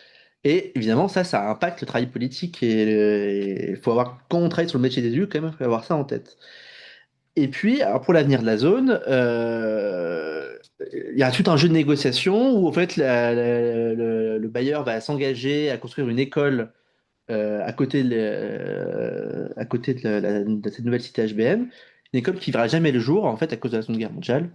[SPEAKER 3] Et évidemment, ça impacte le travail politique. Et il faut avoir, quand on travaille sur le métier des élus, quand même, il faut avoir ça en tête. Et puis, alors pour l'avenir de la zone, il y a tout un jeu de négociation où en fait le bailleur va s'engager à construire une école à côté de cette nouvelle cité HBM, une école qui verra jamais le jour en fait à cause de la Seconde Guerre mondiale.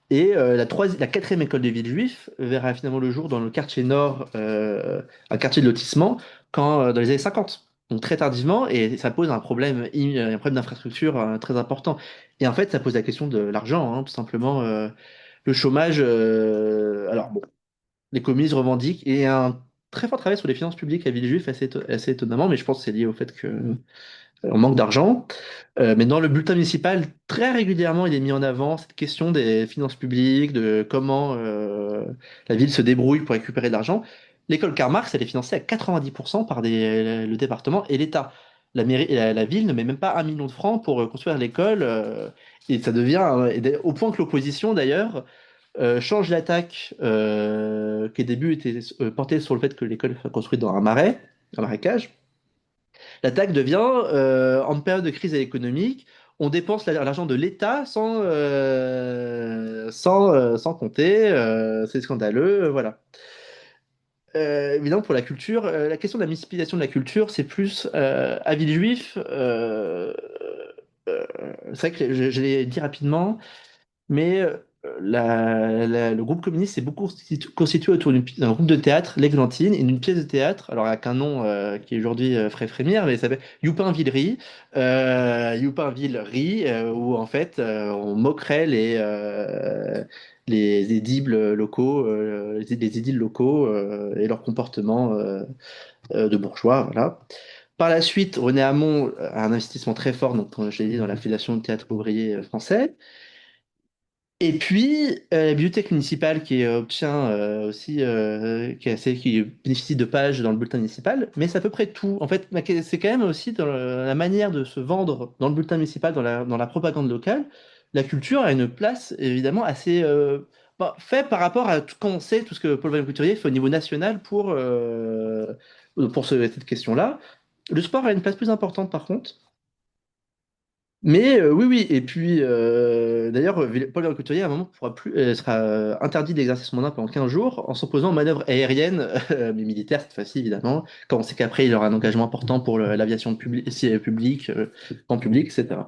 [SPEAKER 3] Et la quatrième école de Villejuif verra finalement le jour dans le quartier nord, un quartier de lotissement, dans les années 50. Donc très tardivement, et ça pose un problème d'infrastructure très important. Et en fait, ça pose la question de l'argent, hein, tout simplement. Le chômage, alors bon, les communistes revendiquent, et un très fort travail sur les finances publiques à Villejuif, assez étonnamment, mais je pense que c'est lié au fait que on manque d'argent. Mais dans le bulletin municipal, très régulièrement, il est mis en avant cette question des finances publiques, de comment la ville se débrouille pour récupérer de l'argent. L'école Karl Marx, elle est financée à 90% par le département et l'État. La mairie, la ville ne met même pas 1 million de francs pour construire l'école. Et ça devient, au point que l'opposition, d'ailleurs, change l'attaque qui au début était portée sur le fait que l'école soit construite dans un marécage. L'attaque devient, en période de crise économique, on dépense l'argent de l'État sans compter, c'est scandaleux, voilà. Évidemment, pour la culture, la question de la municipalisation de la culture, c'est plus à Villejuif. C'est vrai que je l'ai dit rapidement, mais le groupe communiste s'est beaucoup constitué autour d'un groupe de théâtre, l'Églantine, et d'une pièce de théâtre, alors avec un nom qui aujourd'hui ferait frémir, mais ça s'appelle Youpinville-Rie, Youpinville-Rie, où en fait on moquerait les édibles locaux, les édiles locaux et leur comportement de bourgeois, voilà. Par la suite, René Hamon a un investissement très fort, donc, comme je l'ai dit, dans la Fédération de théâtre ouvrier français. Et puis, la bibliothèque municipale qui obtient aussi, qui bénéficie de pages dans le bulletin municipal, mais c'est à peu près tout. En fait, c'est quand même aussi dans la manière de se vendre dans le bulletin municipal, dans la propagande locale. La culture a une place évidemment assez fait par rapport à tout, quand on sait tout ce que Paul Valéry Couturier fait au niveau national pour cette question-là. Le sport a une place plus importante par contre. Mais oui, oui, et puis d'ailleurs, Paul Couturier, à un moment, pourra plus, sera interdit d'exercer son mandat pendant 15 jours en s'opposant aux manœuvres aériennes, mais militaires cette fois-ci, évidemment, quand on sait qu'après, il aura un engagement important pour l'aviation publique, en public, etc.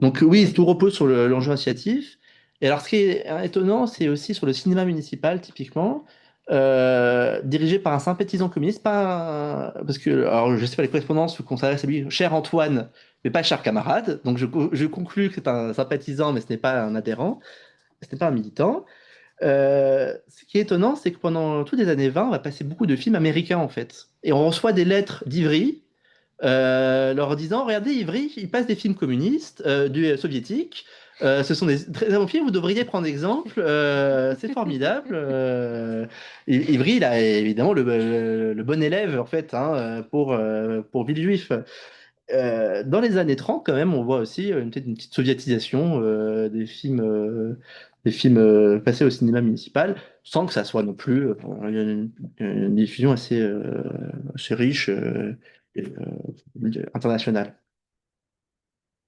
[SPEAKER 3] Donc oui, tout repose sur l'enjeu associatif. Et alors, ce qui est étonnant, c'est aussi sur le cinéma municipal, typiquement, dirigé par un sympathisant communiste, parce que, alors, je sais pas les correspondances qu'on s'adresse à lui, cher Antoine, mais pas cher camarade. Donc je conclus que c'est un sympathisant, mais ce n'est pas un adhérent, ce n'est pas un militant. Ce qui est étonnant, c'est que pendant toutes les années 20, on va passer beaucoup de films américains, en fait. Et on reçoit des lettres d'Ivry leur disant, regardez, Ivry, il passe des films communistes, soviétiques. Ce sont des très bons films, vous devriez prendre exemple. C'est formidable. Ivry, il a évidemment le bon élève, en fait, hein, pour Villejuif. Dans les années 30, quand même, on voit aussi peut-être une petite soviétisation des films passés au cinéma municipal, sans que ça soit non plus il y a une diffusion assez riche et, internationale.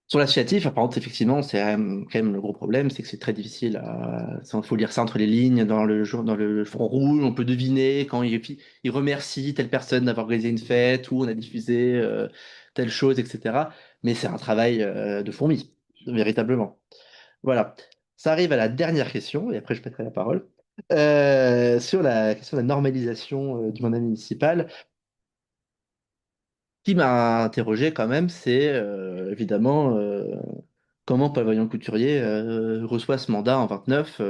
[SPEAKER 3] Sur l'associatif, par contre, effectivement, c'est quand même le gros problème, c'est que c'est très difficile il faut lire ça entre les lignes, dans le fond rouge, on peut deviner quand il remercie telle personne d'avoir organisé une fête, ou on a diffusé telle chose, etc. Mais c'est un travail de fourmi, véritablement. Voilà. Ça arrive à la dernière question, et après je pèterai la parole. Sur la question de la normalisation du mandat municipal, qui m'a interrogé quand même, c'est évidemment comment Paul Vaillant-Couturier reçoit ce mandat en 29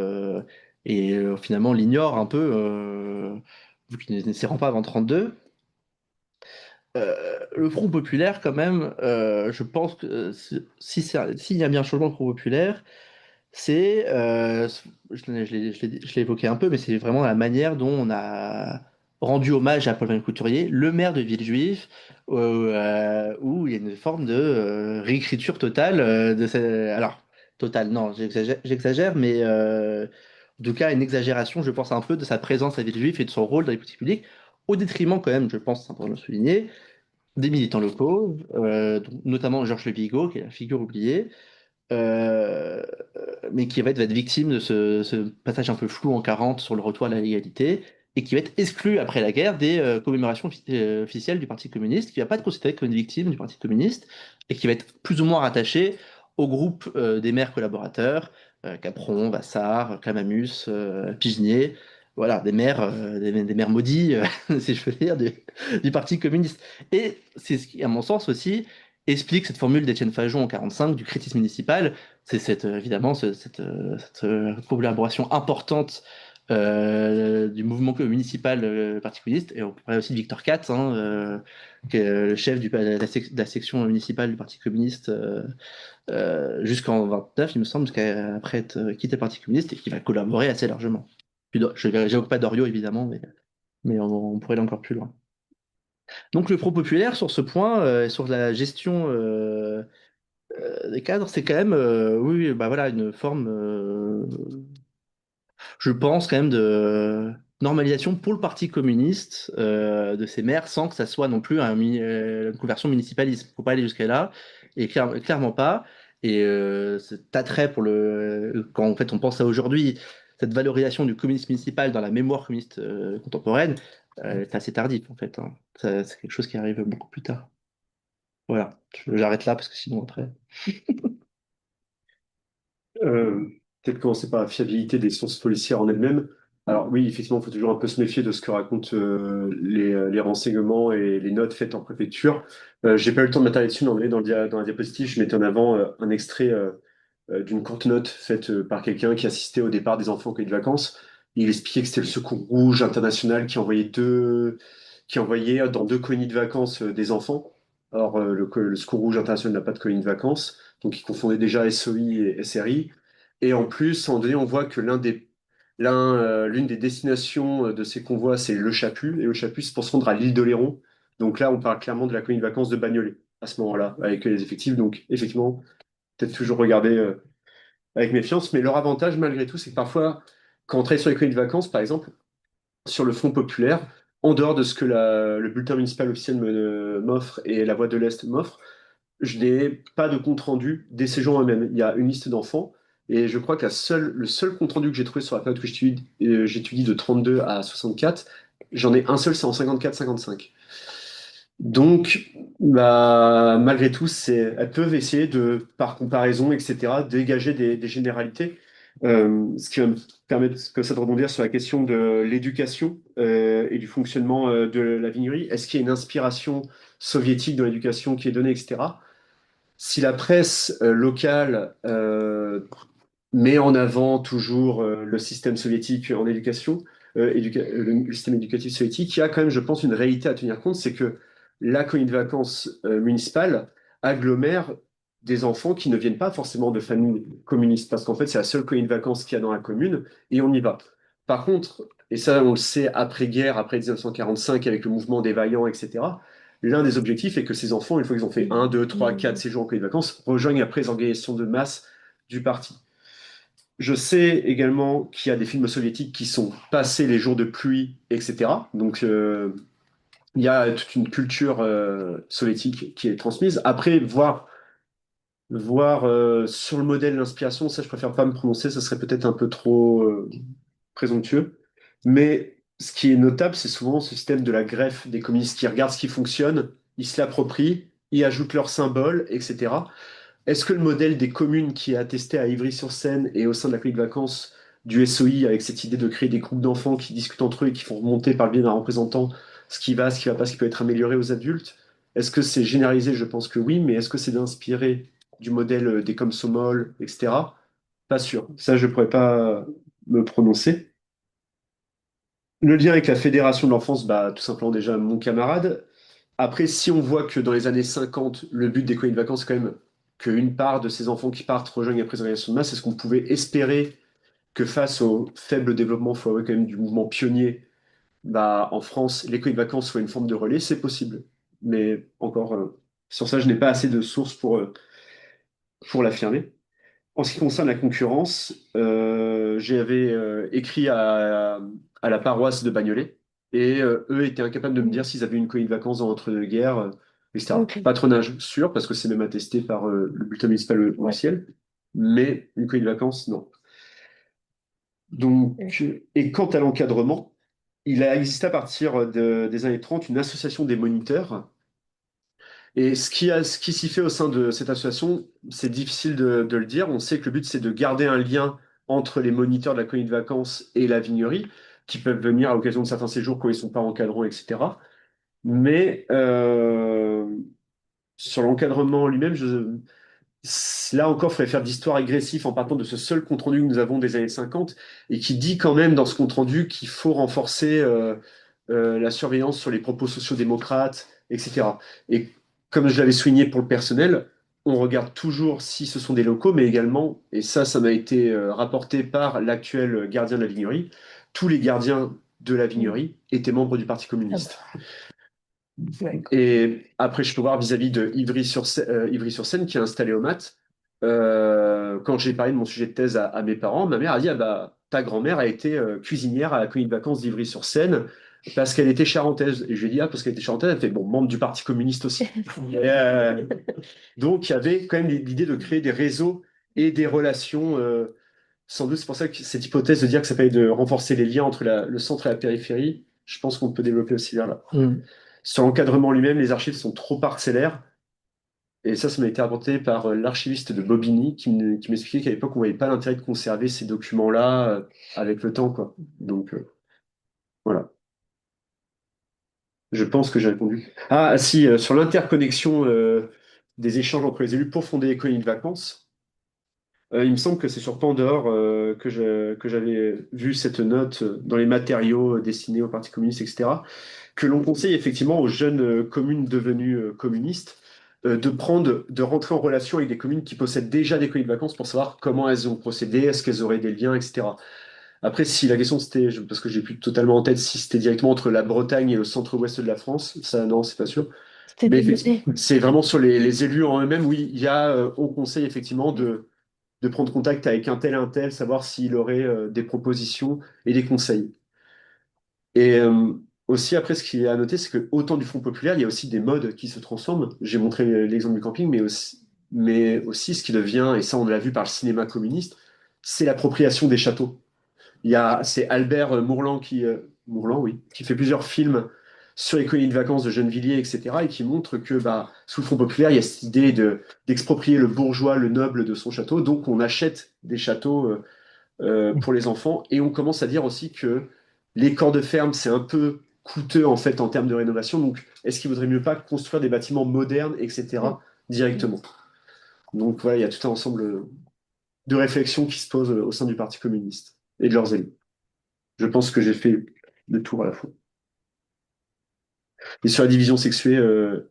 [SPEAKER 3] et finalement l'ignore un peu, vu qu'il ne s'y rend pas avant 32. Le Front populaire, quand même, je pense que s'il y a bien un changement de Front populaire, c'est, je l'ai évoqué un peu, mais c'est vraiment la manière dont on a rendu hommage à Paul Valéry Couturier, le maire de Villejuif, où il y a une forme de réécriture totale alors, totale, non, j'exagère, mais en tout cas, une exagération, je pense, un peu de sa présence à Villejuif et de son rôle dans les politiques publiques, au détriment, quand même, je pense, c'est important de le souligner, des militants locaux, dont notamment Georges Le Vigo, qui est la figure oubliée, euh, mais qui va être victime de ce passage un peu flou en 40 sur le retour à la légalité, et qui va être exclu après la guerre des commémorations officielles du Parti communiste, qui va pas être considéré comme une victime du Parti communiste, et qui va être plus ou moins rattaché au groupe des maires collaborateurs, Capron, Vassar, Clamamus, Pigné, voilà, des maires maudits, si je peux dire, du Parti communiste. Et c'est ce qui, à mon sens aussi, explique cette formule d'Étienne Fajon en 45 du critisme municipal. C'est évidemment cette collaboration importante du mouvement municipal parti communiste, et on parlait aussi de Victor Katz, hein, qui est le chef de la section municipale du Parti communiste jusqu'en 29, il me semble, après être quitté le Parti communiste, et qui va collaborer assez largement. Puis, je n'évoque pas Doriot, évidemment, mais on pourrait aller encore plus loin. Donc le Front populaire, sur ce point, sur la gestion des cadres, c'est quand même, oui, bah voilà, une forme, je pense quand même de normalisation pour le Parti communiste de ces maires, sans que ça soit non plus une conversion municipaliste. Faut pas aller jusqu'à là, et clairement pas. Et cet attrait pour quand en fait on pense à aujourd'hui, cette valorisation du communisme municipal dans la mémoire communiste contemporaine, c'est assez tardif en fait, hein. C'est quelque chose qui arrive beaucoup plus tard. Voilà, j'arrête là parce que sinon après.
[SPEAKER 4] Euh, Peut-être commencer par la fiabilité des sources policières en elles-mêmes. Alors oui, effectivement, il faut toujours un peu se méfier de ce que racontent les renseignements et les notes faites en préfecture. J'ai pas eu le temps de m'attarder dessus dans la diapositive. Je mettais en avant un extrait d'une courte note faite par quelqu'un qui assistait au départ des enfants en collonie de vacances. Il expliquait que c'était le Secours Rouge international qui envoyait dans deux colonies de vacances des enfants. Or, le Secours Rouge international n'a pas de colonie de vacances, donc il confondait déjà SOI et SRI. Et en plus, à un moment donné, on voit que l'une des destinations de ces convois, c'est le Chapu, et le Chapu, c'est pour se rendre à l'île d'Oléron. Donc là, on parle clairement de la colonie de vacances de Bagnolet à ce moment-là, avec les effectifs. Donc effectivement, peut-être toujours regarder avec méfiance, mais leur avantage, malgré tout, c'est que parfois, quand on travaille sur les colonies de vacances, par exemple, sur le Front populaire, en dehors de ce que le bulletin municipal officiel m'offre et la Voix de l'Est m'offre, je n'ai pas de compte-rendu des séjours eux-mêmes. Il y a une liste d'enfants, et je crois que le seul compte-rendu que j'ai trouvé sur la période que j'étudie de 32 à 64, j'en ai un seul, c'est en 54-55. Donc, bah, malgré tout, elles peuvent essayer de, par comparaison, etc., dégager des généralités. Ce qui va me permettre comme ça de rebondir sur la question de l'éducation et du fonctionnement de la vignerie. Est-ce qu'il y a une inspiration soviétique dans l'éducation qui est donnée, etc. Si la presse locale met en avant toujours le système soviétique en éducation, le système éducatif soviétique, il y a quand même, je pense, une réalité à tenir compte, c'est que la colonie de vacances municipale agglomère des enfants qui ne viennent pas forcément de familles communistes, parce qu'en fait, c'est la seule colonie de vacances qu'il y a dans la commune, et on y va. Par contre, et ça, on le sait après-guerre, après 1945, avec le mouvement des Vaillants, etc., l'un des objectifs est que ces enfants, une fois qu'ils ont fait 1, 2, 3, 4 séjours en colonie de vacances, rejoignent après les organisations de masse du parti. Je sais également qu'il y a des films soviétiques qui sont passés les jours de pluie, etc. Donc, il y a toute une culture soviétique qui est transmise. Après, voir sur le modèle l'inspiration, ça, je préfère pas me prononcer, ça serait peut-être un peu trop présomptueux. Mais ce qui est notable, c'est souvent ce système de la greffe des communistes qui regardent ce qui fonctionne, ils se l'approprient, ils ajoutent leurs symboles, etc. Est-ce que le modèle des communes qui est attesté à Ivry-sur-Seine et au sein de la colonie de vacances du SOI, avec cette idée de créer des groupes d'enfants qui discutent entre eux et qui font remonter par le biais d'un représentant ce qui va pas, ce qui peut être amélioré aux adultes, est-ce que c'est généralisé? Je pense que oui, mais est-ce que c'est d'inspirer du modèle des Komsomol, etc. Pas sûr. Ça, je pourrais pas me prononcer. Le lien avec la Fédération de l'enfance, bah, tout simplement déjà mon camarade. Après, si on voit que dans les années 50, le but des colonies de vacances, c'est quand même qu'une part de ces enfants qui partent rejoignent après les organisations de masse, est-ce qu'on pouvait espérer que face au faible développement, faut avouer quand même, du mouvement pionnier, bah, en France, les colonies de vacances soient une forme de relais? C'est possible. Mais encore, sur ça, je n'ai pas assez de sources pour l'affirmer. En ce qui concerne la concurrence, j'avais écrit à la paroisse de Bagnolet et eux étaient incapables de me dire s'ils avaient une colonie de vacances dans l'entre-deux-guerres, etc.
[SPEAKER 1] Ok.
[SPEAKER 4] Patronage sûr, parce que c'est même attesté par le bulletin municipal officiel, mais une colonie de vacances, non. Donc, et quant à l'encadrement, il a existé à partir des années 30 une association des moniteurs et ce qui s'y fait au sein de cette association, c'est difficile de le dire. On sait que le but, c'est de garder un lien entre les moniteurs de la colonie de vacances et la vignerie, qui peuvent venir à l'occasion de certains séjours quand ils ne sont pas encadrants, etc. Mais sur l'encadrement lui-même, là encore, il faudrait faire d'histoire régressif en partant de ce seul compte-rendu que nous avons des années 50 et qui dit quand même dans ce compte-rendu qu'il faut renforcer la surveillance sur les propos sociaux-démocrates, etc. Et comme je l'avais souligné pour le personnel, on regarde toujours si ce sont des locaux, mais également, et ça m'a été rapporté par l'actuel gardien de la vignerie, tous les gardiens de la vignerie étaient membres du Parti communiste. Et après, je peux voir vis-à-vis de Ivry-sur-Seine, qui est installé au mat. Quand j'ai parlé de mon sujet de thèse à mes parents, ma mère a dit, ah bah, ta grand-mère a été cuisinière à la colonie de vacances d'Ivry-sur-Seine parce qu'elle était charentaise. Et je lui ai dit, ah, parce qu'elle était charentaise, elle fait, bon, membre du Parti communiste aussi. Et, donc, il y avait quand même l'idée de créer des réseaux et des relations. Sans doute, c'est pour ça que cette hypothèse de dire que ça permet de renforcer les liens entre le centre et la périphérie, je pense qu'on peut développer aussi vers là. Sur l'encadrement lui-même, les archives sont trop parcellaires. Et ça m'a été apporté par l'archiviste de Bobigny qui m'expliquait qu'à l'époque, on ne voyait pas l'intérêt de conserver ces documents-là avec le temps, quoi. Donc, voilà. Je pense que j'ai répondu. Ah, si, sur l'interconnexion des échanges entre les élus pour fonder les colonies de vacances, il me semble que c'est sur Pandore que j'avais vu cette note dans les matériaux destinés au Parti communiste, etc., que l'on conseille effectivement aux jeunes communes devenues communistes de rentrer en relation avec des communes qui possèdent déjà des colonies de vacances pour savoir comment elles ont procédé, est-ce qu'elles auraient des liens, etc. Après, si la question c'était, parce que j'ai plus totalement en tête, si c'était directement entre la Bretagne et le centre-ouest de la France, ça non, c'est pas sûr.
[SPEAKER 1] C'était
[SPEAKER 4] Mais
[SPEAKER 1] développé.
[SPEAKER 4] effectivement, c'est vraiment sur les élus en eux-mêmes, oui, il y a, on conseille effectivement de prendre contact avec un tel, savoir s'il aurait des propositions et des conseils. Et aussi, après, ce qui est à noter, c'est que autant du Front populaire, il y a aussi des modes qui se transforment. J'ai montré l'exemple du camping, mais aussi ce qui devient, et ça on l'a vu par le cinéma communiste, c'est l'appropriation des châteaux. C'est Albert Mourlan Mourlan, oui, qui fait plusieurs films sur les colonies de vacances de Gennevilliers, etc., et qui montre que bah, sous le Front populaire, il y a cette idée d'exproprier le bourgeois, le noble de son château, donc on achète des châteaux pour les enfants. Et on commence à dire aussi que les corps de ferme, c'est un peu coûteux en fait en termes de rénovation. Donc, est-ce qu'il vaudrait mieux pas construire des bâtiments modernes, etc., directement? Donc voilà, il y a tout un ensemble de réflexions qui se posent au sein du Parti communiste et de leurs élus. Je pense que j'ai fait le tour à la fois. Et sur la division sexuée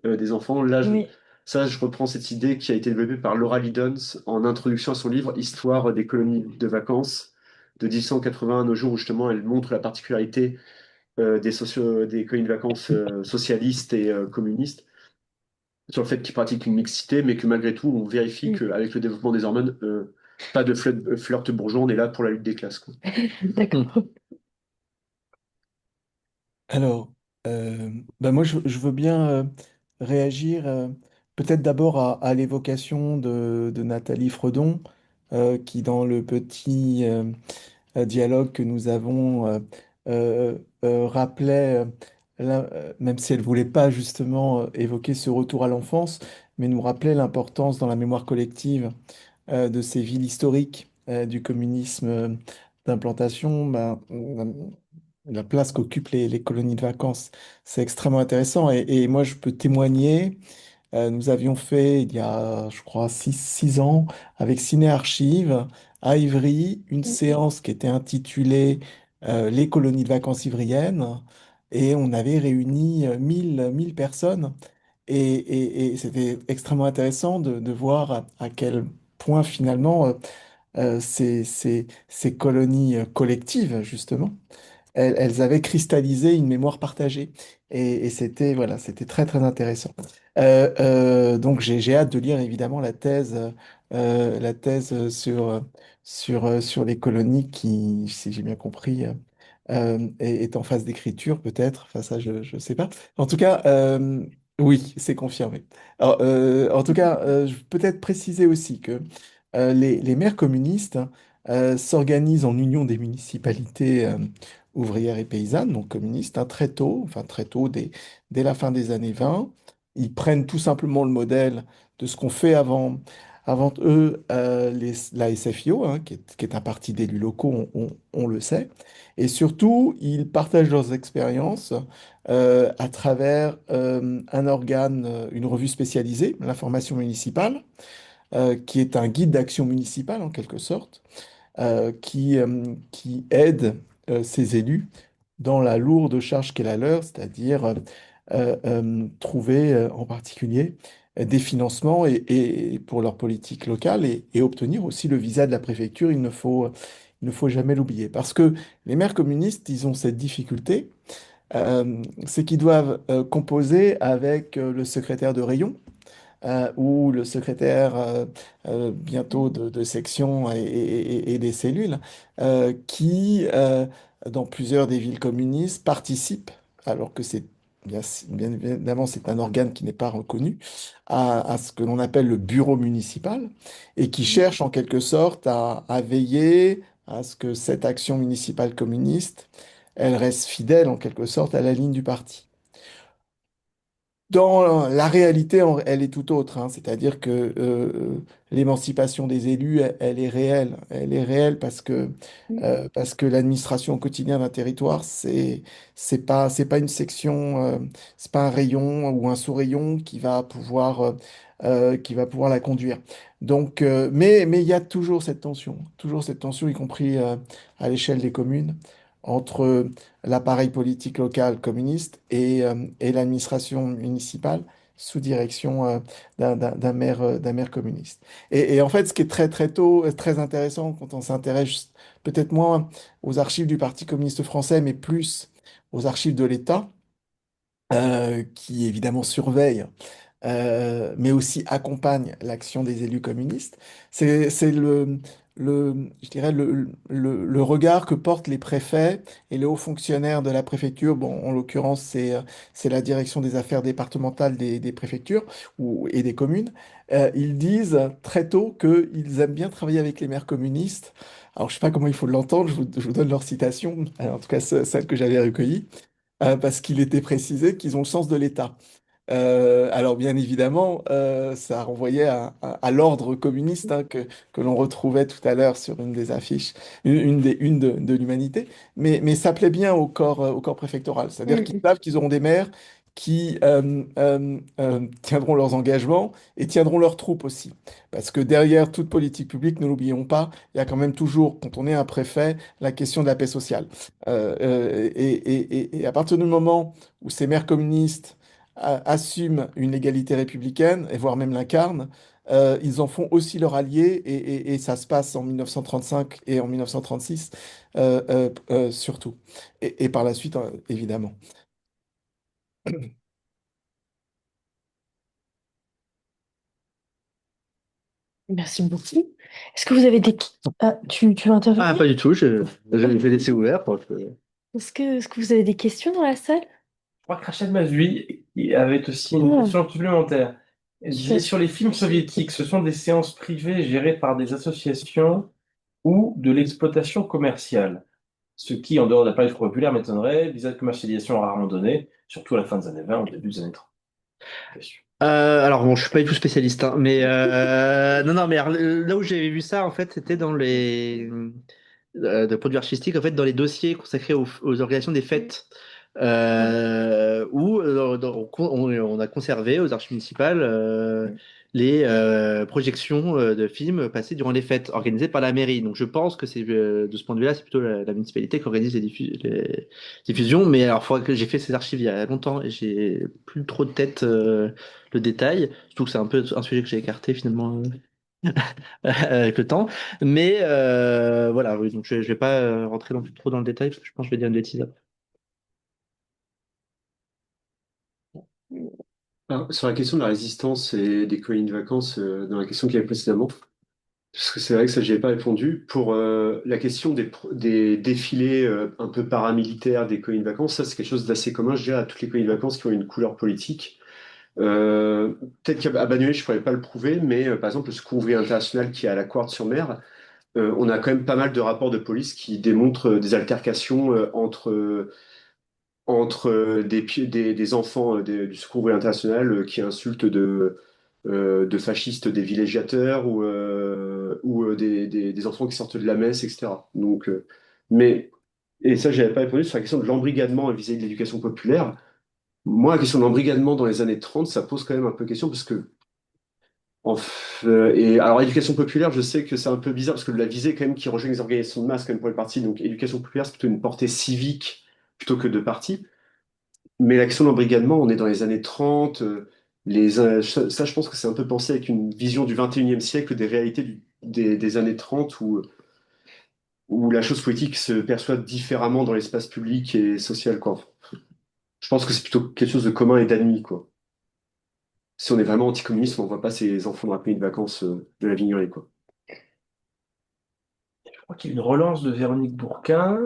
[SPEAKER 4] des enfants,
[SPEAKER 1] Oui.
[SPEAKER 4] ça, je reprends cette idée qui a été développée par Laura Liddons en introduction à son livre Histoire des colonies de vacances de 1880 à nos jours, où justement elle montre la particularité des colonies de vacances socialistes et communistes, sur le fait qu'ils pratiquent une mixité, mais que malgré tout, on vérifie
[SPEAKER 1] Mm.
[SPEAKER 4] qu'avec le développement des hormones, pas de flirt bourgeois, on est là pour la lutte des classes, quoi.
[SPEAKER 3] Hmm.
[SPEAKER 1] D'accord.
[SPEAKER 2] Alors, ben moi, je veux bien réagir peut-être d'abord à l'évocation de Nathalie Fredon, qui dans le petit dialogue que nous avons rappelait, même si elle voulait pas justement évoquer ce retour à l'enfance, mais nous rappelait l'importance dans la mémoire collective de ces villes historiques du communisme d'implantation, ben, la place qu'occupent les colonies de vacances. C'est extrêmement intéressant et moi je peux témoigner. Nous avions fait il y a, je crois, 6 ans avec Ciné Archives à Ivry une séance qui était intitulée Les colonies de vacances ivriennes et on avait réuni 1000 personnes et c'était extrêmement intéressant de voir à quel point finalement ces colonies collectives, justement, elles avaient cristallisé une mémoire partagée. Et c'était voilà, c'était très très intéressant. Donc j'ai hâte de lire évidemment la thèse sur les colonies qui, si j'ai bien compris, est en phase d'écriture peut-être. Enfin ça, je ne sais pas. En tout cas, oui, c'est confirmé. Alors, en tout cas, je peux peut-être préciser aussi que les maires communistes s'organisent en union des municipalités ouvrières et paysannes, donc communistes, hein, très tôt, enfin très tôt, dès la fin des années 20. Ils prennent tout simplement le modèle de ce qu'ont fait avant eux la SFIO, hein, qui est un parti d'élus locaux, on le sait. Et surtout, ils partagent leurs expériences à travers un organe, une revue spécialisée, l'information municipale, qui est un guide d'action municipale en quelque sorte, qui aide ces élus dans la lourde charge qu'est la leur, c'est-à-dire trouver en particulier des financements et pour leur politique locale et obtenir aussi le visa de la préfecture. Il ne faut jamais l'oublier. Parce que les maires communistes, ils ont cette difficulté, c'est qu'ils doivent composer avec le secrétaire de rayon ou le secrétaire bientôt de section et des cellules, qui, dans plusieurs des villes communistes, participent, alors que bien évidemment c'est un organe qui n'est pas reconnu, à ce que l'on appelle le bureau municipal, et qui cherche en quelque sorte à veiller à ce que cette action municipale communiste, elle reste fidèle en quelque sorte à la ligne du parti. Dans la réalité, elle est tout autre, hein. C'est-à-dire que l'émancipation des élus, elle est réelle. Elle est réelle parce que l'administration au quotidien d'un territoire, c'est pas une section, c'est pas un rayon ou un sous-rayon qui va pouvoir la conduire. Donc, mais il y a toujours cette tension, y compris à l'échelle des communes, entre l'appareil politique local communiste et l'administration municipale sous direction d'un maire communiste. Et en fait, ce qui est très très tôt, très intéressant quand on s'intéresse peut-être moins aux archives du Parti communiste français, mais plus aux archives de l'État, qui évidemment surveillent mais aussi accompagne l'action des élus communistes. C'est je dirais le regard que portent les préfets et les hauts fonctionnaires de la préfecture. Bon, en l'occurrence, c'est la direction des affaires départementales des préfectures et des communes. Ils disent très tôt qu'ils aiment bien travailler avec les maires communistes. Alors, je sais pas comment il faut l'entendre, je vous donne leur citation, en tout cas celle que j'avais recueillie, parce qu'il était précisé qu'ils ont le sens de l'État. Alors bien évidemment, ça renvoyait à l'ordre communiste, hein, que l'on retrouvait tout à l'heure sur une des affiches, une de l'humanité, mais ça plaît bien au corps préfectoral. C'est-à-dire qu'ils
[SPEAKER 1] Mm.
[SPEAKER 2] savent qu'ils auront des maires qui tiendront leurs engagements et tiendront leurs troupes aussi. Parce que derrière toute politique publique, ne l'oublions pas, il y a quand même toujours, quand on est un préfet, la question de la paix sociale. Et à partir du moment où ces maires communistes assument une égalité républicaine, et voire même l'incarnent, ils en font aussi leur allié, et ça se passe en 1935 et en 1936, surtout. Et par la suite, évidemment.
[SPEAKER 1] Merci beaucoup. Est-ce que vous avez des... Ah, tu veux
[SPEAKER 3] Ah,
[SPEAKER 1] intervenir?
[SPEAKER 3] pas du tout, je vais laisser ouvert.
[SPEAKER 1] Est-ce que vous avez des questions dans la salle?
[SPEAKER 5] Je crois que Rachel Mazui avait aussi une
[SPEAKER 1] Ah,
[SPEAKER 5] question supplémentaire. Elle disait,
[SPEAKER 1] chouette.
[SPEAKER 5] sur les films soviétiques, ce sont des séances privées gérées par des associations ou de l'exploitation commerciale. Ce qui, en dehors de la plage populaire, m'étonnerait, visa de commercialisation rarement donné, surtout à la fin des années 20, au début des années 30.
[SPEAKER 3] Alors bon, je suis pas du tout spécialiste, hein, mais non, non, mais alors, là où j'avais vu ça, en fait, c'était dans les de produits artistiques, en fait, dans les dossiers consacrés aux organisations des fêtes, où on a conservé aux archives municipales les projections de films passés durant les fêtes organisées par la mairie. Donc je pense que c'est de ce point de vue-là, c'est plutôt la municipalité qui organise les diffusions. Mais alors, j'ai fait ces archives il y a longtemps et j'ai plus trop de tête le détail. Surtout que c'est un peu un sujet que j'ai écarté finalement avec le temps. Mais voilà, oui, donc je vais pas rentrer trop dans le détail parce que je pense que je vais dire une bêtise après.
[SPEAKER 4] Alors, sur la question de la résistance et des colonies de vacances, dans la question qu'il y avait précédemment, parce que c'est vrai que ça, j'y ai pas répondu. Pour la question des défilés un peu paramilitaires des colonies de vacances, ça, c'est quelque chose d'assez commun, je dirais, à toutes les colonies de vacances qui ont une couleur politique. Euh, Peut-être qu'à Bagnolet, je ne pourrais pas le prouver, mais par exemple, le Secours ouvrier international qui est à la Couarde-sur-Mer, on a quand même pas mal de rapports de police qui démontrent des altercations entre des enfants du Secours ouvrier international qui insultent de fascistes des villégiateurs ou des enfants qui sortent de la messe, etc. Donc, et ça, j'avais pas répondu sur la question de l'embrigadement vis-à-vis de l'éducation populaire. Moi, la question de l'embrigadement dans les années 30, ça pose quand même un peu question parce que et alors, éducation populaire, je sais que c'est un peu bizarre parce que la visée, quand même, qui rejoint les organisations de masse, quand même, pour le parti. Donc, éducation populaire, c'est plutôt une portée civique plutôt que de parti. Mais la question de l'embrigadement, on est dans les années 30. Ça, je pense que c'est un peu pensé avec une vision du 21e siècle des réalités des années 30 où la chose politique se perçoit différemment dans l'espace public et social, quoi. Je pense que c'est plutôt quelque chose de commun et d'admis, quoi. Si on est vraiment anticommuniste, on voit pas ces enfants dans la pays de vacances de la Vignolie, quoi.
[SPEAKER 5] Je crois qu'il y a une relance de Véronique Bourquin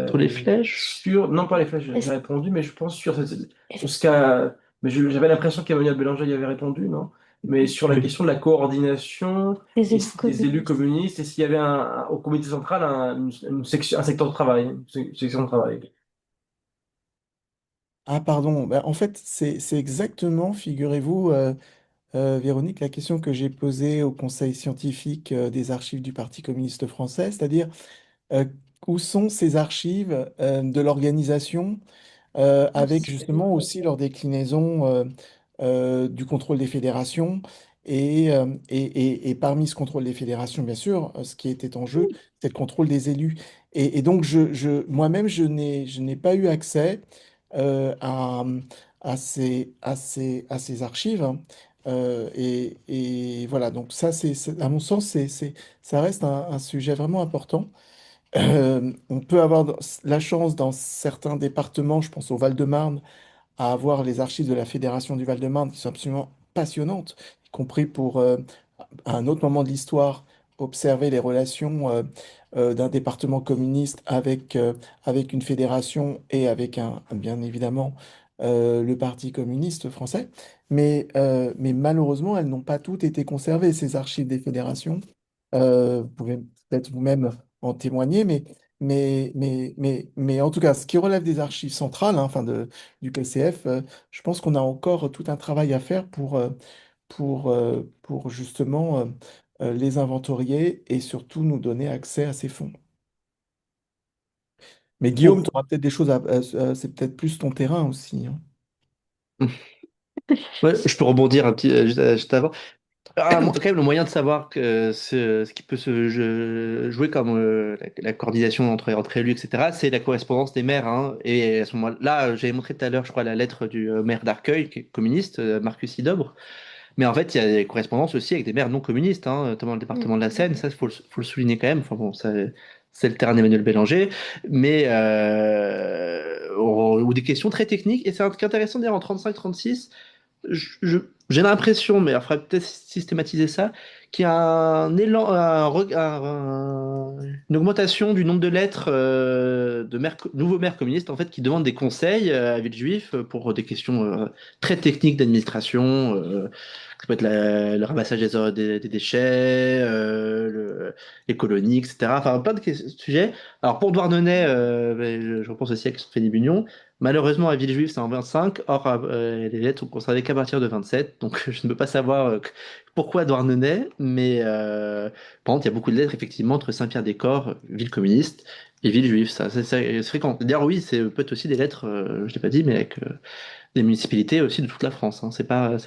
[SPEAKER 3] Sur les flèches.
[SPEAKER 5] sur, non pas les flèches, j'ai
[SPEAKER 1] Est-ce
[SPEAKER 5] répondu, mais je pense sur
[SPEAKER 1] est-ce-
[SPEAKER 5] ce qu'a, mais j'avais l'impression qu'Emmanuel Bélanger y avait répondu, non? Mais sur la
[SPEAKER 3] Oui.
[SPEAKER 5] question de la coordination
[SPEAKER 1] des élus
[SPEAKER 5] des élus
[SPEAKER 1] communistes?
[SPEAKER 5] communistes et s'il y avait au comité central une section, un secteur de travail, une section de travail.
[SPEAKER 2] Ah, pardon. Ben, en fait, c'est exactement, figurez-vous, Véronique, la question que j'ai posée au Conseil scientifique des archives du Parti communiste français, c'est-à-dire euh, où sont ces archives de l'organisation avec justement aussi leur déclinaison du contrôle des fédérations et parmi ce contrôle des fédérations, bien sûr, ce qui était en jeu, c'est le contrôle des élus. Et donc, moi-même, je n'ai pas eu accès euh, à, à ces archives, hein. Et voilà, donc ça, à mon sens, ça reste un sujet vraiment important. On peut avoir la chance dans certains départements, je pense au Val-de-Marne, à avoir les archives de la Fédération du Val-de-Marne qui sont absolument passionnantes, y compris pour, à un autre moment de l'histoire, observer les relations d'un département communiste avec une fédération et avec bien évidemment le Parti communiste français. Mais malheureusement, elles n'ont pas toutes été conservées, ces archives des fédérations. Vous pouvez peut-être vous-même en témoigner, mais en tout cas, ce qui relève des archives centrales, hein, du PCF, je pense qu'on a encore tout un travail à faire pour justement les inventorier et surtout nous donner accès à ces fonds. Mais Guillaume, tu auras peut-être des choses c'est peut-être plus ton terrain aussi, hein.
[SPEAKER 3] Ouais, je peux rebondir un petit juste avant. Quand même, le moyen de savoir que ce qui peut jouer comme la coordination entre élus, etc., c'est la correspondance des maires, hein. Et à ce moment-là, j'avais montré tout à l'heure, je crois, la lettre du maire d'Arcueil, qui est communiste, Marcus Idobre. Mais en fait, il y a des correspondances aussi avec des maires non communistes, hein, notamment le département de la Seine. Ça, faut le souligner quand même. Enfin bon, ça, c'est le terrain d'Emmanuel Bélanger. Mais ou des questions très techniques. Et c'est intéressant d'ailleurs en 35-36 j'ai l'impression, mais il faudrait peut-être systématiser ça, qu'il y a un élan, une augmentation du nombre de lettres de nouveaux maires communistes en fait qui demandent des conseils à Villejuif pour des questions très techniques d'administration. Ça peut être le ramassage des déchets, les colonies, etc. Enfin, plein de sujets. Alors pour Douarnenez, ben, je repense aussi à la question de Fanny Bugnon. Malheureusement, à Villejuif, c'est en 25. Or, les lettres sont conservées qu'à partir de 27. Donc, je ne peux pas savoir pourquoi Douarnenez. Mais par contre, il y a beaucoup de lettres, effectivement, entre Saint-Pierre-des-Corps, ville communiste, et Villejuif. Ça, c'est fréquent. D'ailleurs, oui, c'est peut-être aussi des lettres, je ne l'ai pas dit, mais avec des municipalités aussi de toute la France, hein. C'est pas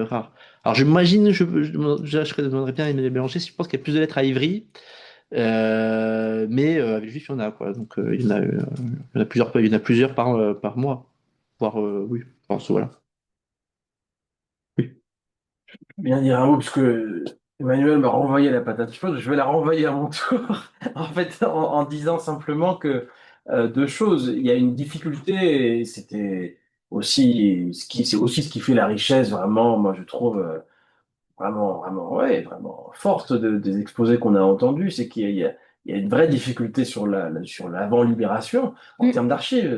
[SPEAKER 3] rare. Alors, j'imagine, je demanderais bien à Emmanuel Bélanger si je pense qu'il y a plus de lettres à Ivry. Mais à Villejuif, il y en a, quoi. Donc, il y en a plusieurs par mois. Voire, oui, je pense, voilà. Oui.
[SPEAKER 5] Bien dire un mot, parce que Emmanuel m'a renvoyé la patate chaude, je vais la renvoyer à mon tour, en fait, en disant simplement que deux choses. Il y a une difficulté, et c'était aussi c'est aussi ce qui fait la richesse, vraiment, moi je trouve vraiment, ouais, vraiment forte des exposés qu'on a entendus, c'est qu'il y a une vraie difficulté sur sur l'avant-libération en termes d'archives,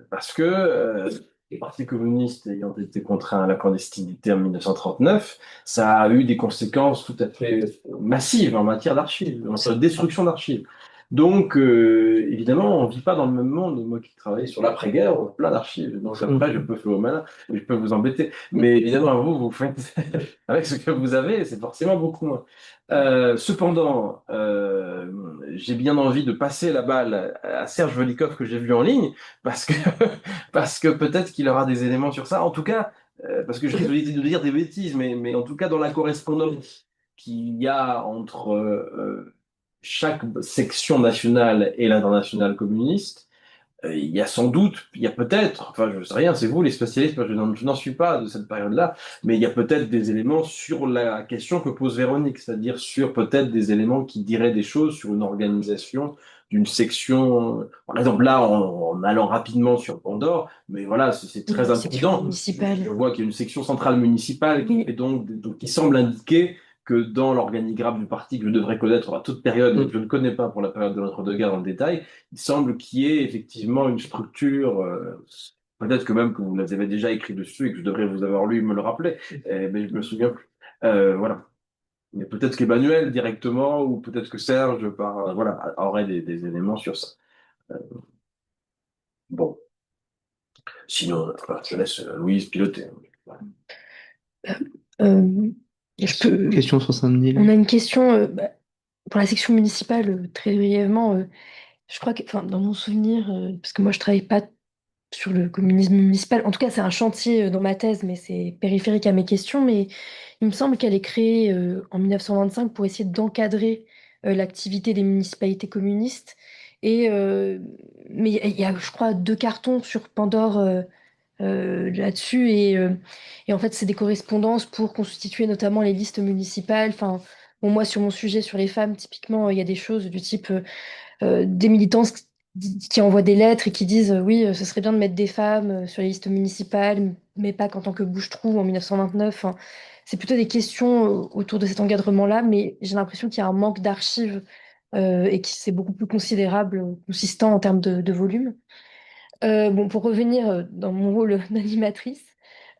[SPEAKER 5] parce que les partis communistes ayant été contraints à la clandestinité en 1939, ça a eu des conséquences tout à fait massives en matière d'archives, en destruction d'archives. Donc, évidemment, on ne vit pas dans le même monde. Moi qui travaille sur l'après-guerre, on a plein d'archives. Donc, après, je peux faire au malin, je peux vous embêter. Mais évidemment, vous faites avec ce que vous avez, c'est forcément beaucoup moins. Cependant, j'ai bien envie de passer la balle à Serge Velikov que j'ai vu en ligne, parce que, parce que peut-être qu'il aura des éléments sur ça. En tout cas, parce que je risque de dire des bêtises, mais en tout cas, dans la correspondance qu'il y a entre chaque section nationale et l'internationale communiste, il y a sans doute, il y a peut-être, enfin je ne sais rien, c'est vous les spécialistes, moi, je n'en suis pas de cette période-là, mais il y a peut-être des éléments sur la question que pose Véronique, c'est-à-dire sur peut-être des éléments qui diraient des choses sur une organisation d'une section, par exemple là en allant rapidement sur Pandore, mais voilà, c'est très
[SPEAKER 1] Une section
[SPEAKER 5] important.
[SPEAKER 1] municipale.
[SPEAKER 5] Je vois qu'il y a une section centrale municipale qui,
[SPEAKER 1] Oui.
[SPEAKER 5] fait donc, qui semble indiquer que dans l'organigramme du parti que je devrais connaître à toute période, mais que je ne connais pas pour la période de l'entre-deux-guerres dans le détail, il semble qu'il y ait effectivement une structure, peut-être que même que vous l'avez déjà écrit dessus et que je devrais vous avoir lu me le rappeler, mais je me souviens plus. Voilà. Mais peut-être qu'Emmanuel directement, ou peut-être que Serge voilà, aurait des éléments sur ça. Euh, bon, sinon, voilà, je laisse Louise piloter.
[SPEAKER 1] Euh, je peux...
[SPEAKER 3] Question sur Saint-Denis.
[SPEAKER 1] On a une question pour la section municipale, très brièvement. Je crois que, enfin, dans mon souvenir, parce que moi je travaille pas sur le communisme municipal, en tout cas c'est un chantier dans ma thèse, mais c'est périphérique à mes questions, mais il me semble qu'elle est créée en 1925 pour essayer d'encadrer l'activité des municipalités communistes. Et, mais il y a, je crois, deux cartons sur Pandore là-dessus. Et en fait, c'est des correspondances pour constituer notamment les listes municipales. Enfin, bon, moi, sur mon sujet sur les femmes, typiquement, il y a des choses du type des militants qui envoient des lettres et qui disent oui, ce serait bien de mettre des femmes sur les listes municipales, mais pas qu'en tant que bouche-trou en 1929. Enfin, c'est plutôt des questions autour de cet encadrement-là, mais j'ai l'impression qu'il y a un manque d'archives et que c'est beaucoup plus considérable, consistant en termes de volume. Bon, pour revenir dans mon rôle d'animatrice,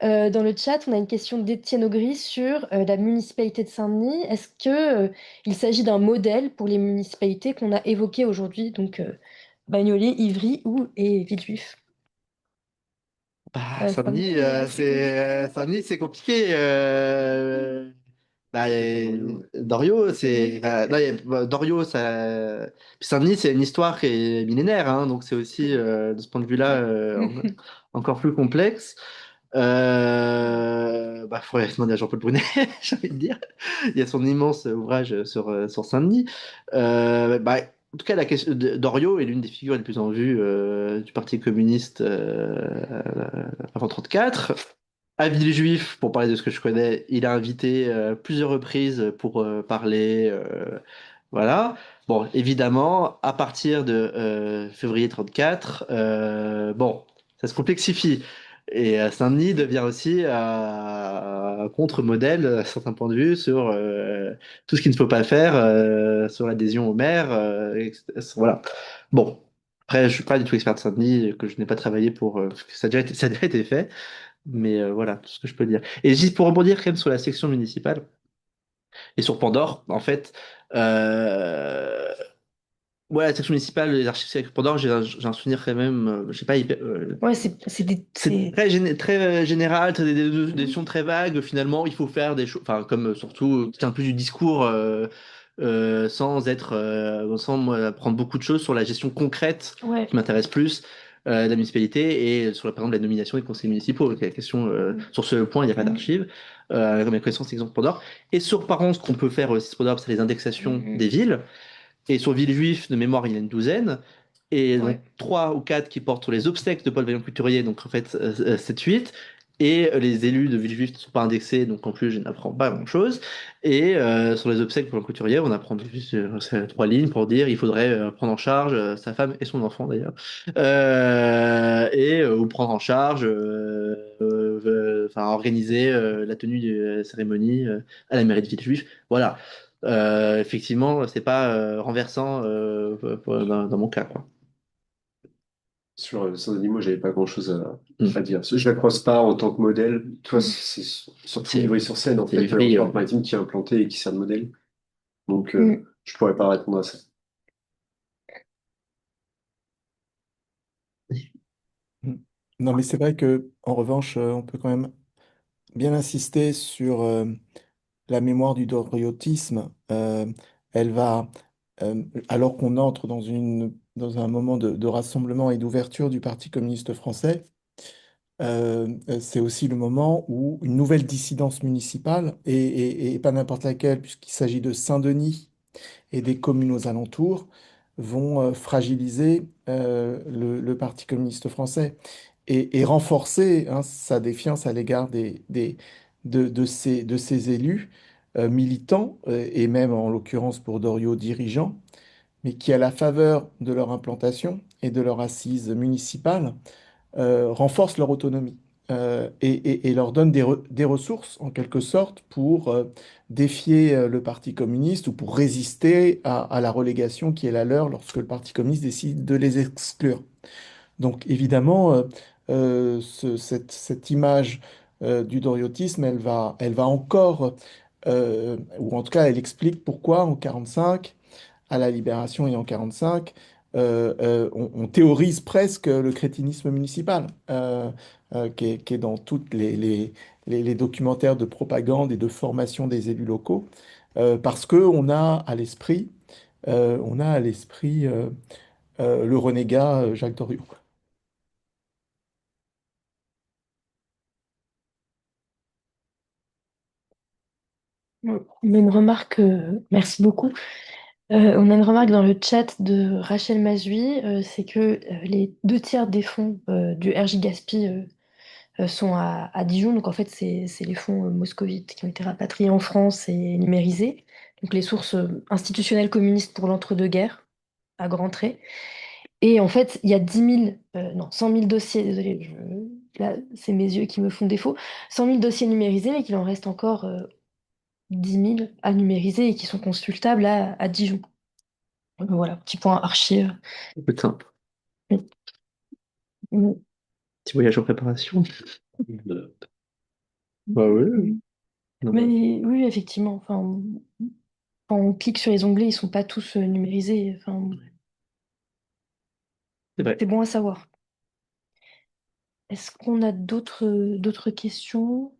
[SPEAKER 1] dans le chat, on a une question d'Étienne Augry sur la municipalité de Saint-Denis. Est-ce que, il s'agit d'un modèle pour les municipalités qu'on a évoquées aujourd'hui, donc Bagnolet, Ivry et Villejuif? Samy.
[SPEAKER 3] Saint-Denis, c'est compliqué. Bah, Dorio, c'est. Non, Dorio, ça. Puis Saint-Denis, c'est une histoire qui est millénaire, hein, donc c'est aussi, de ce point de vue-là, encore plus complexe. Bah, faudrait demander à Jean-Paul Brunet, j'ai envie de dire. Il y a son immense ouvrage sur Saint-Denis. Bah, en tout cas, la question Doriot est l'une des figures les plus en vue du Parti communiste avant 34. À Villejuif, pour parler de ce que je connais, il a invité plusieurs reprises pour parler. Voilà. Bon, évidemment, à partir de février 34, bon, ça se complexifie. Et Saint-Denis devient aussi un contre-modèle, à certains points de vue, sur tout ce qu'il ne faut pas faire, sur l'adhésion au maire, etc. Voilà. Bon, après, je suis pas du tout expert de Saint-Denis, que je n'ai pas travaillé pour, parce que ça a déjà été fait. Mais voilà, tout ce que je peux dire. Et juste pour rebondir quand même sur la section municipale et sur Pandore, en fait, euh, ouais, la section municipale, les archives avec Pandore, j'ai un souvenir quand même, je sais pas,
[SPEAKER 1] Ouais, c'est
[SPEAKER 3] c'est très général, des notions très vagues. Finalement, il faut faire des choses, enfin, comme surtout, c'est un peu du discours sans être, sans moi, prendre beaucoup de choses sur la gestion concrète
[SPEAKER 1] ouais.
[SPEAKER 3] qui m'intéresse plus de la municipalité et sur par exemple la nomination des conseillers municipaux. Donc, la question sur ce point, il n'y a pas d'archives. Comme mes connaissances, exemple Pandore. Et sur par contre, ce qu'on peut faire aussi sur Pandore, c'est les indexations des villes. Et sur Villejuif, de mémoire, il y en a une douzaine. Et donc
[SPEAKER 1] Ouais.
[SPEAKER 3] 3 ou 4 qui portent sur les obsèques de Paul Vaillant-Couturier, donc en fait 7-8. Et les élus de Villejuif ne sont pas indexés, donc en plus je n'apprends pas grand-chose. Et sur les obsèques de Paul Vaillant-Couturier, on apprend juste 3 lignes pour dire il faudrait prendre en charge sa femme et son enfant d'ailleurs. Ou prendre en charge, enfin organiser la tenue de la cérémonie à la mairie de Villejuif. Voilà. Effectivement, c'est pas renversant dans mon cas, quoi.
[SPEAKER 4] Sur Saint-Denis, moi, j'avais pas grand-chose
[SPEAKER 3] Mm.
[SPEAKER 4] à dire. Je la croise pas en tant que modèle. Toi, c'est surtout
[SPEAKER 3] C'est
[SPEAKER 4] Ivry-sur-Seine, en
[SPEAKER 3] c'est
[SPEAKER 4] fait,
[SPEAKER 3] Ivry.
[SPEAKER 4] Maritime qui est implanté et qui sert de modèle. Donc,
[SPEAKER 1] Mm.
[SPEAKER 4] je pourrais pas répondre à ça.
[SPEAKER 2] Mm. Non, mais c'est vrai que en revanche, on peut quand même bien insister sur la mémoire du doriotisme. Elle va, alors qu'on entre dans un moment de rassemblement et d'ouverture du Parti communiste français, c'est aussi le moment où une nouvelle dissidence municipale, et pas n'importe laquelle, puisqu'il s'agit de Saint-Denis et des communes aux alentours, vont fragiliser le Parti communiste français et renforcer hein, sa défiance à l'égard de ces élus militants, et même en l'occurrence pour Doriot, dirigeants, mais qui, à la faveur de leur implantation et de leur assise municipale, renforcent leur autonomie et leur donnent des ressources, en quelque sorte, pour défier le Parti communiste ou pour résister à la relégation qui est la leur lorsque le Parti communiste décide de les exclure. Donc, évidemment, cette image du doriotisme, elle va encore, ou en tout cas, elle explique pourquoi en 45 à la Libération et en 45, on théorise presque le crétinisme municipal, qui est dans tous les documentaires de propagande et de formation des élus locaux, parce qu'on a à l'esprit, le renégat Jacques Doriot.
[SPEAKER 1] Ouais. On a une remarque, merci beaucoup. On a une remarque dans le chat de Rachel Mazui, c'est que les 2 tiers des fonds du RJ Gaspi sont à Dijon. Donc en fait, c'est les fonds moscovites qui ont été rapatriés en France et numérisés. Donc les sources institutionnelles communistes pour l'entre-deux-guerres, à grands traits. Et en fait, il y a 10 000, non, 100 000 dossiers, désolé, là, c'est mes yeux qui me font défaut, 100 000 dossiers numérisés, mais qu'il en reste encore 10 000 à numériser et qui sont consultables à Dijon. Voilà, petit point archi.
[SPEAKER 3] Un peu simple.
[SPEAKER 1] Oui. Mm.
[SPEAKER 3] Petit voyage en préparation. Bah oui. Non,
[SPEAKER 1] Mais
[SPEAKER 3] mais-
[SPEAKER 1] oui, effectivement. Enfin, quand on clique sur les onglets, ils sont pas tous numérisés. Enfin,
[SPEAKER 3] C'est vrai.
[SPEAKER 1] c'est bon à savoir. Est-ce qu'on a d'autres questions?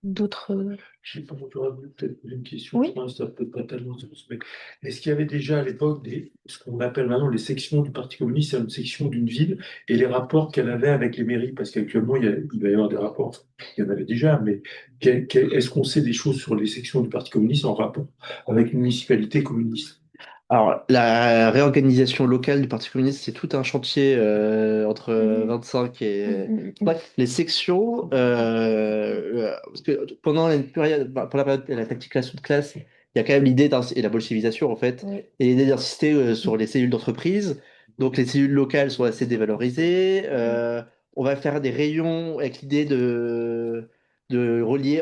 [SPEAKER 1] D'autres.
[SPEAKER 6] Je sais pas, j'aurais voulu peut-être poser une question,
[SPEAKER 1] Oui.
[SPEAKER 6] je pense que ça peut pas tellement sens, mais est-ce qu'il y avait déjà à l'époque ce qu'on appelle maintenant les sections du Parti communiste, c'est une section d'une ville, et les rapports qu'elle avait avec les mairies, parce qu'actuellement, il va y avoir des rapports, il y en avait déjà, mais est-ce qu'on sait des choses sur les sections du Parti communiste en rapport avec une municipalité communiste?
[SPEAKER 3] Alors, la réorganisation locale du Parti communiste, c'est tout un chantier entre
[SPEAKER 1] Mhm.
[SPEAKER 3] 25 et...
[SPEAKER 1] Mhm.
[SPEAKER 3] Ouais, les sections, parce que pendant la période, pendant la période de la tactication de classe, il y a quand même l'idée, et la bolchevisation en fait,
[SPEAKER 1] Oui.
[SPEAKER 3] et l'idée d'insister sur les cellules d'entreprise. Donc les cellules locales sont assez dévalorisées. On va faire des rayons avec l'idée de relier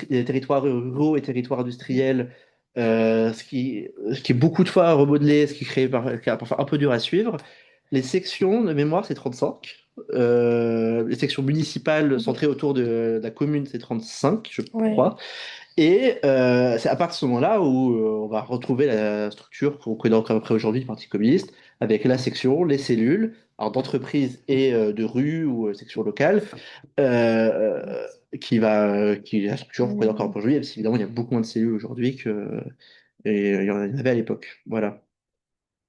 [SPEAKER 3] les territoires ruraux et territoires industriels, ce qui est beaucoup de fois remodelé, ce qui est parfois un peu dur à suivre. Les sections de mémoire, c'est 35. Les sections municipales centrées autour de la commune, c'est 35, je
[SPEAKER 1] Ouais.
[SPEAKER 3] crois. Et c'est à partir de ce moment-là où on va retrouver la structure qu'on connaît encore après aujourd'hui du Parti communiste, avec la section, les cellules, alors d'entreprise et de rue ou section locale, qui est la structure qu'on connaît encore aujourd'hui, même si évidemment il y a beaucoup moins de cellules aujourd'hui il y en avait à l'époque. Voilà.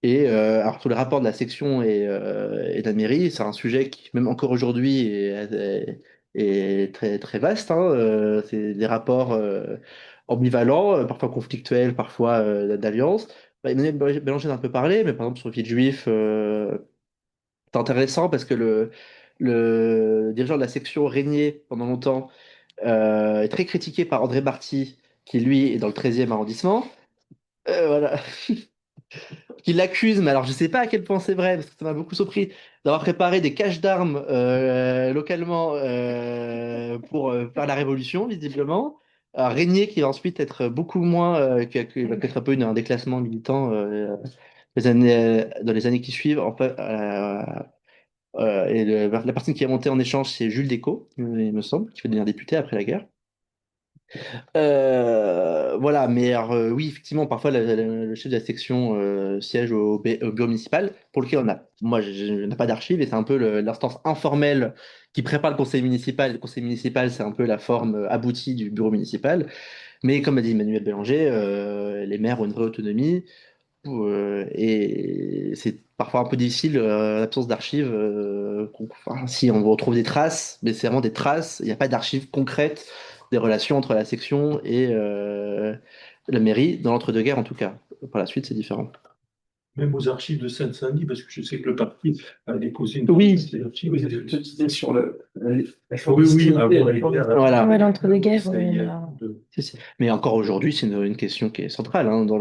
[SPEAKER 3] Et alors sur le rapport de la section et de la mairie, c'est un sujet qui, même encore aujourd'hui, est très, très vaste, hein. C'est des rapports ambivalents, parfois conflictuels, parfois d'alliance. Bah, Emmanuel Bélanger en a un peu parlé, mais par exemple sur le fil juif, c'est intéressant parce que le dirigeant de la section Régnier, pendant longtemps, est très critiqué par André Marty, qui lui est dans le 13e arrondissement. Voilà. Qui l'accuse, mais alors je sais pas à quel point c'est vrai, parce que ça m'a beaucoup surpris, d'avoir préparé des caches d'armes localement pour faire la révolution, visiblement. Régnier qui va ensuite être beaucoup moins, qui va être un peu un déclassement militant dans les années qui suivent. En fait, la personne qui est montée en échange, c'est Jules Déco, il me semble, qui va devenir député après la guerre. Voilà, mais alors, oui, effectivement, parfois le chef de la section siège au bureau municipal, pour lequel moi, je n'ai pas d'archives, et c'est un peu l'instance informelle qui prépare le conseil municipal. Le conseil municipal, c'est un peu la forme aboutie du bureau municipal. Mais comme a dit Emmanuel Bélanger, les maires ont une vraie autonomie, et c'est parfois un peu difficile, en l'absence d'archives, enfin, si on retrouve des traces, mais c'est vraiment des traces, il n'y a pas d'archives concrètes des relations entre la section et la mairie, dans l'entre-deux-guerres en tout cas. Par la suite, c'est différent.
[SPEAKER 6] Même aux archives de Seine-Saint-Denis, parce que je sais que le parti a déposé une
[SPEAKER 3] Oui.
[SPEAKER 6] partie des archives.
[SPEAKER 5] Oui, je te disais sur la
[SPEAKER 6] Oui, oui,
[SPEAKER 5] clandestinité,
[SPEAKER 3] Voilà.
[SPEAKER 1] Ouais, l'entre-deux-guerres,
[SPEAKER 6] Ça y est,
[SPEAKER 3] Mais encore aujourd'hui, c'est une question qui est centrale, hein, dans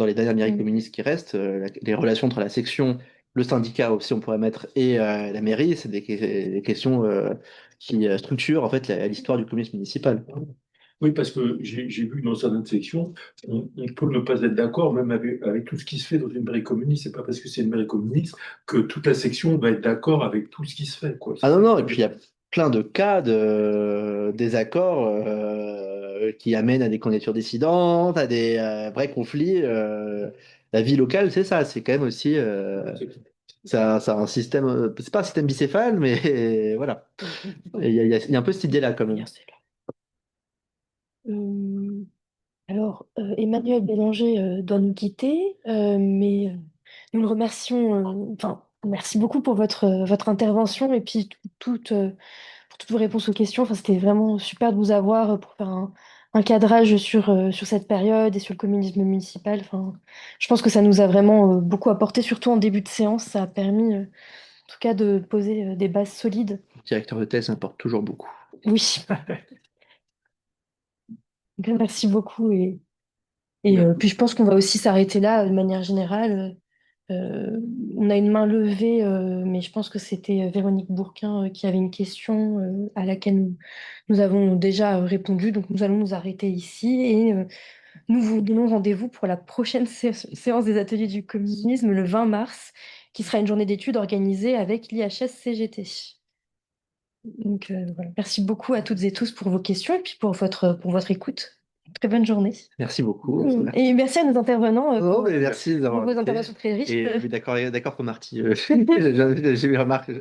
[SPEAKER 3] les dernières mairies
[SPEAKER 1] Mm.
[SPEAKER 3] communistes qui restent. Les relations entre la section, le syndicat aussi, on pourrait mettre, et la mairie, c'est des questions qui structurent en fait l'histoire du communisme municipal.
[SPEAKER 6] Oui, parce que j'ai vu dans certaines sections, on peut ne pas être d'accord, même avec tout ce qui se fait dans une mairie communiste. C'est pas parce que c'est une mairie communiste que toute la section va être d'accord avec tout ce qui se fait, quoi.
[SPEAKER 3] Ah non, non, et puis il y a plein de cas de désaccords qui amènent à des candidatures dissidentes, à des vrais conflits. La vie locale, c'est ça, c'est quand même aussi. C'est un système, c'est pas un système bicéphale, mais voilà. Et il y a un peu cette idée-là quand même.
[SPEAKER 1] Euh, alors, Emmanuel Bélanger doit nous quitter, mais nous le remercions. Enfin, merci beaucoup pour votre intervention et puis pour toutes vos réponses aux questions. Enfin, c'était vraiment super de vous avoir pour faire un cadrage sur cette période et sur le communisme municipal. Enfin, je pense que ça nous a vraiment beaucoup apporté, surtout en début de séance. Ça a permis, en tout cas, de poser des bases solides.
[SPEAKER 3] Le directeur de thèse importe toujours beaucoup.
[SPEAKER 1] Oui, merci beaucoup. Et
[SPEAKER 6] Merci.
[SPEAKER 1] puis je pense qu'on va aussi s'arrêter là de manière générale. On a une main levée, mais je pense que c'était Véronique Bourquin qui avait une question à laquelle nous avons déjà répondu. Donc nous allons nous arrêter ici et nous vous donnons rendez-vous pour la prochaine séance des ateliers du communisme le 20 mars, qui sera une journée d'études organisée avec l'IHS-CGT. Donc voilà. Merci beaucoup à toutes et tous pour vos questions et puis pour votre écoute. Très bonne journée.
[SPEAKER 3] Merci beaucoup.
[SPEAKER 1] Et merci à nos intervenants
[SPEAKER 3] Oh, mais merci
[SPEAKER 1] pour
[SPEAKER 3] d'avoir
[SPEAKER 1] vos
[SPEAKER 3] invité.
[SPEAKER 1] interventions très riches.
[SPEAKER 3] Et oui, d'accord pour Marty. J'ai eu remarque.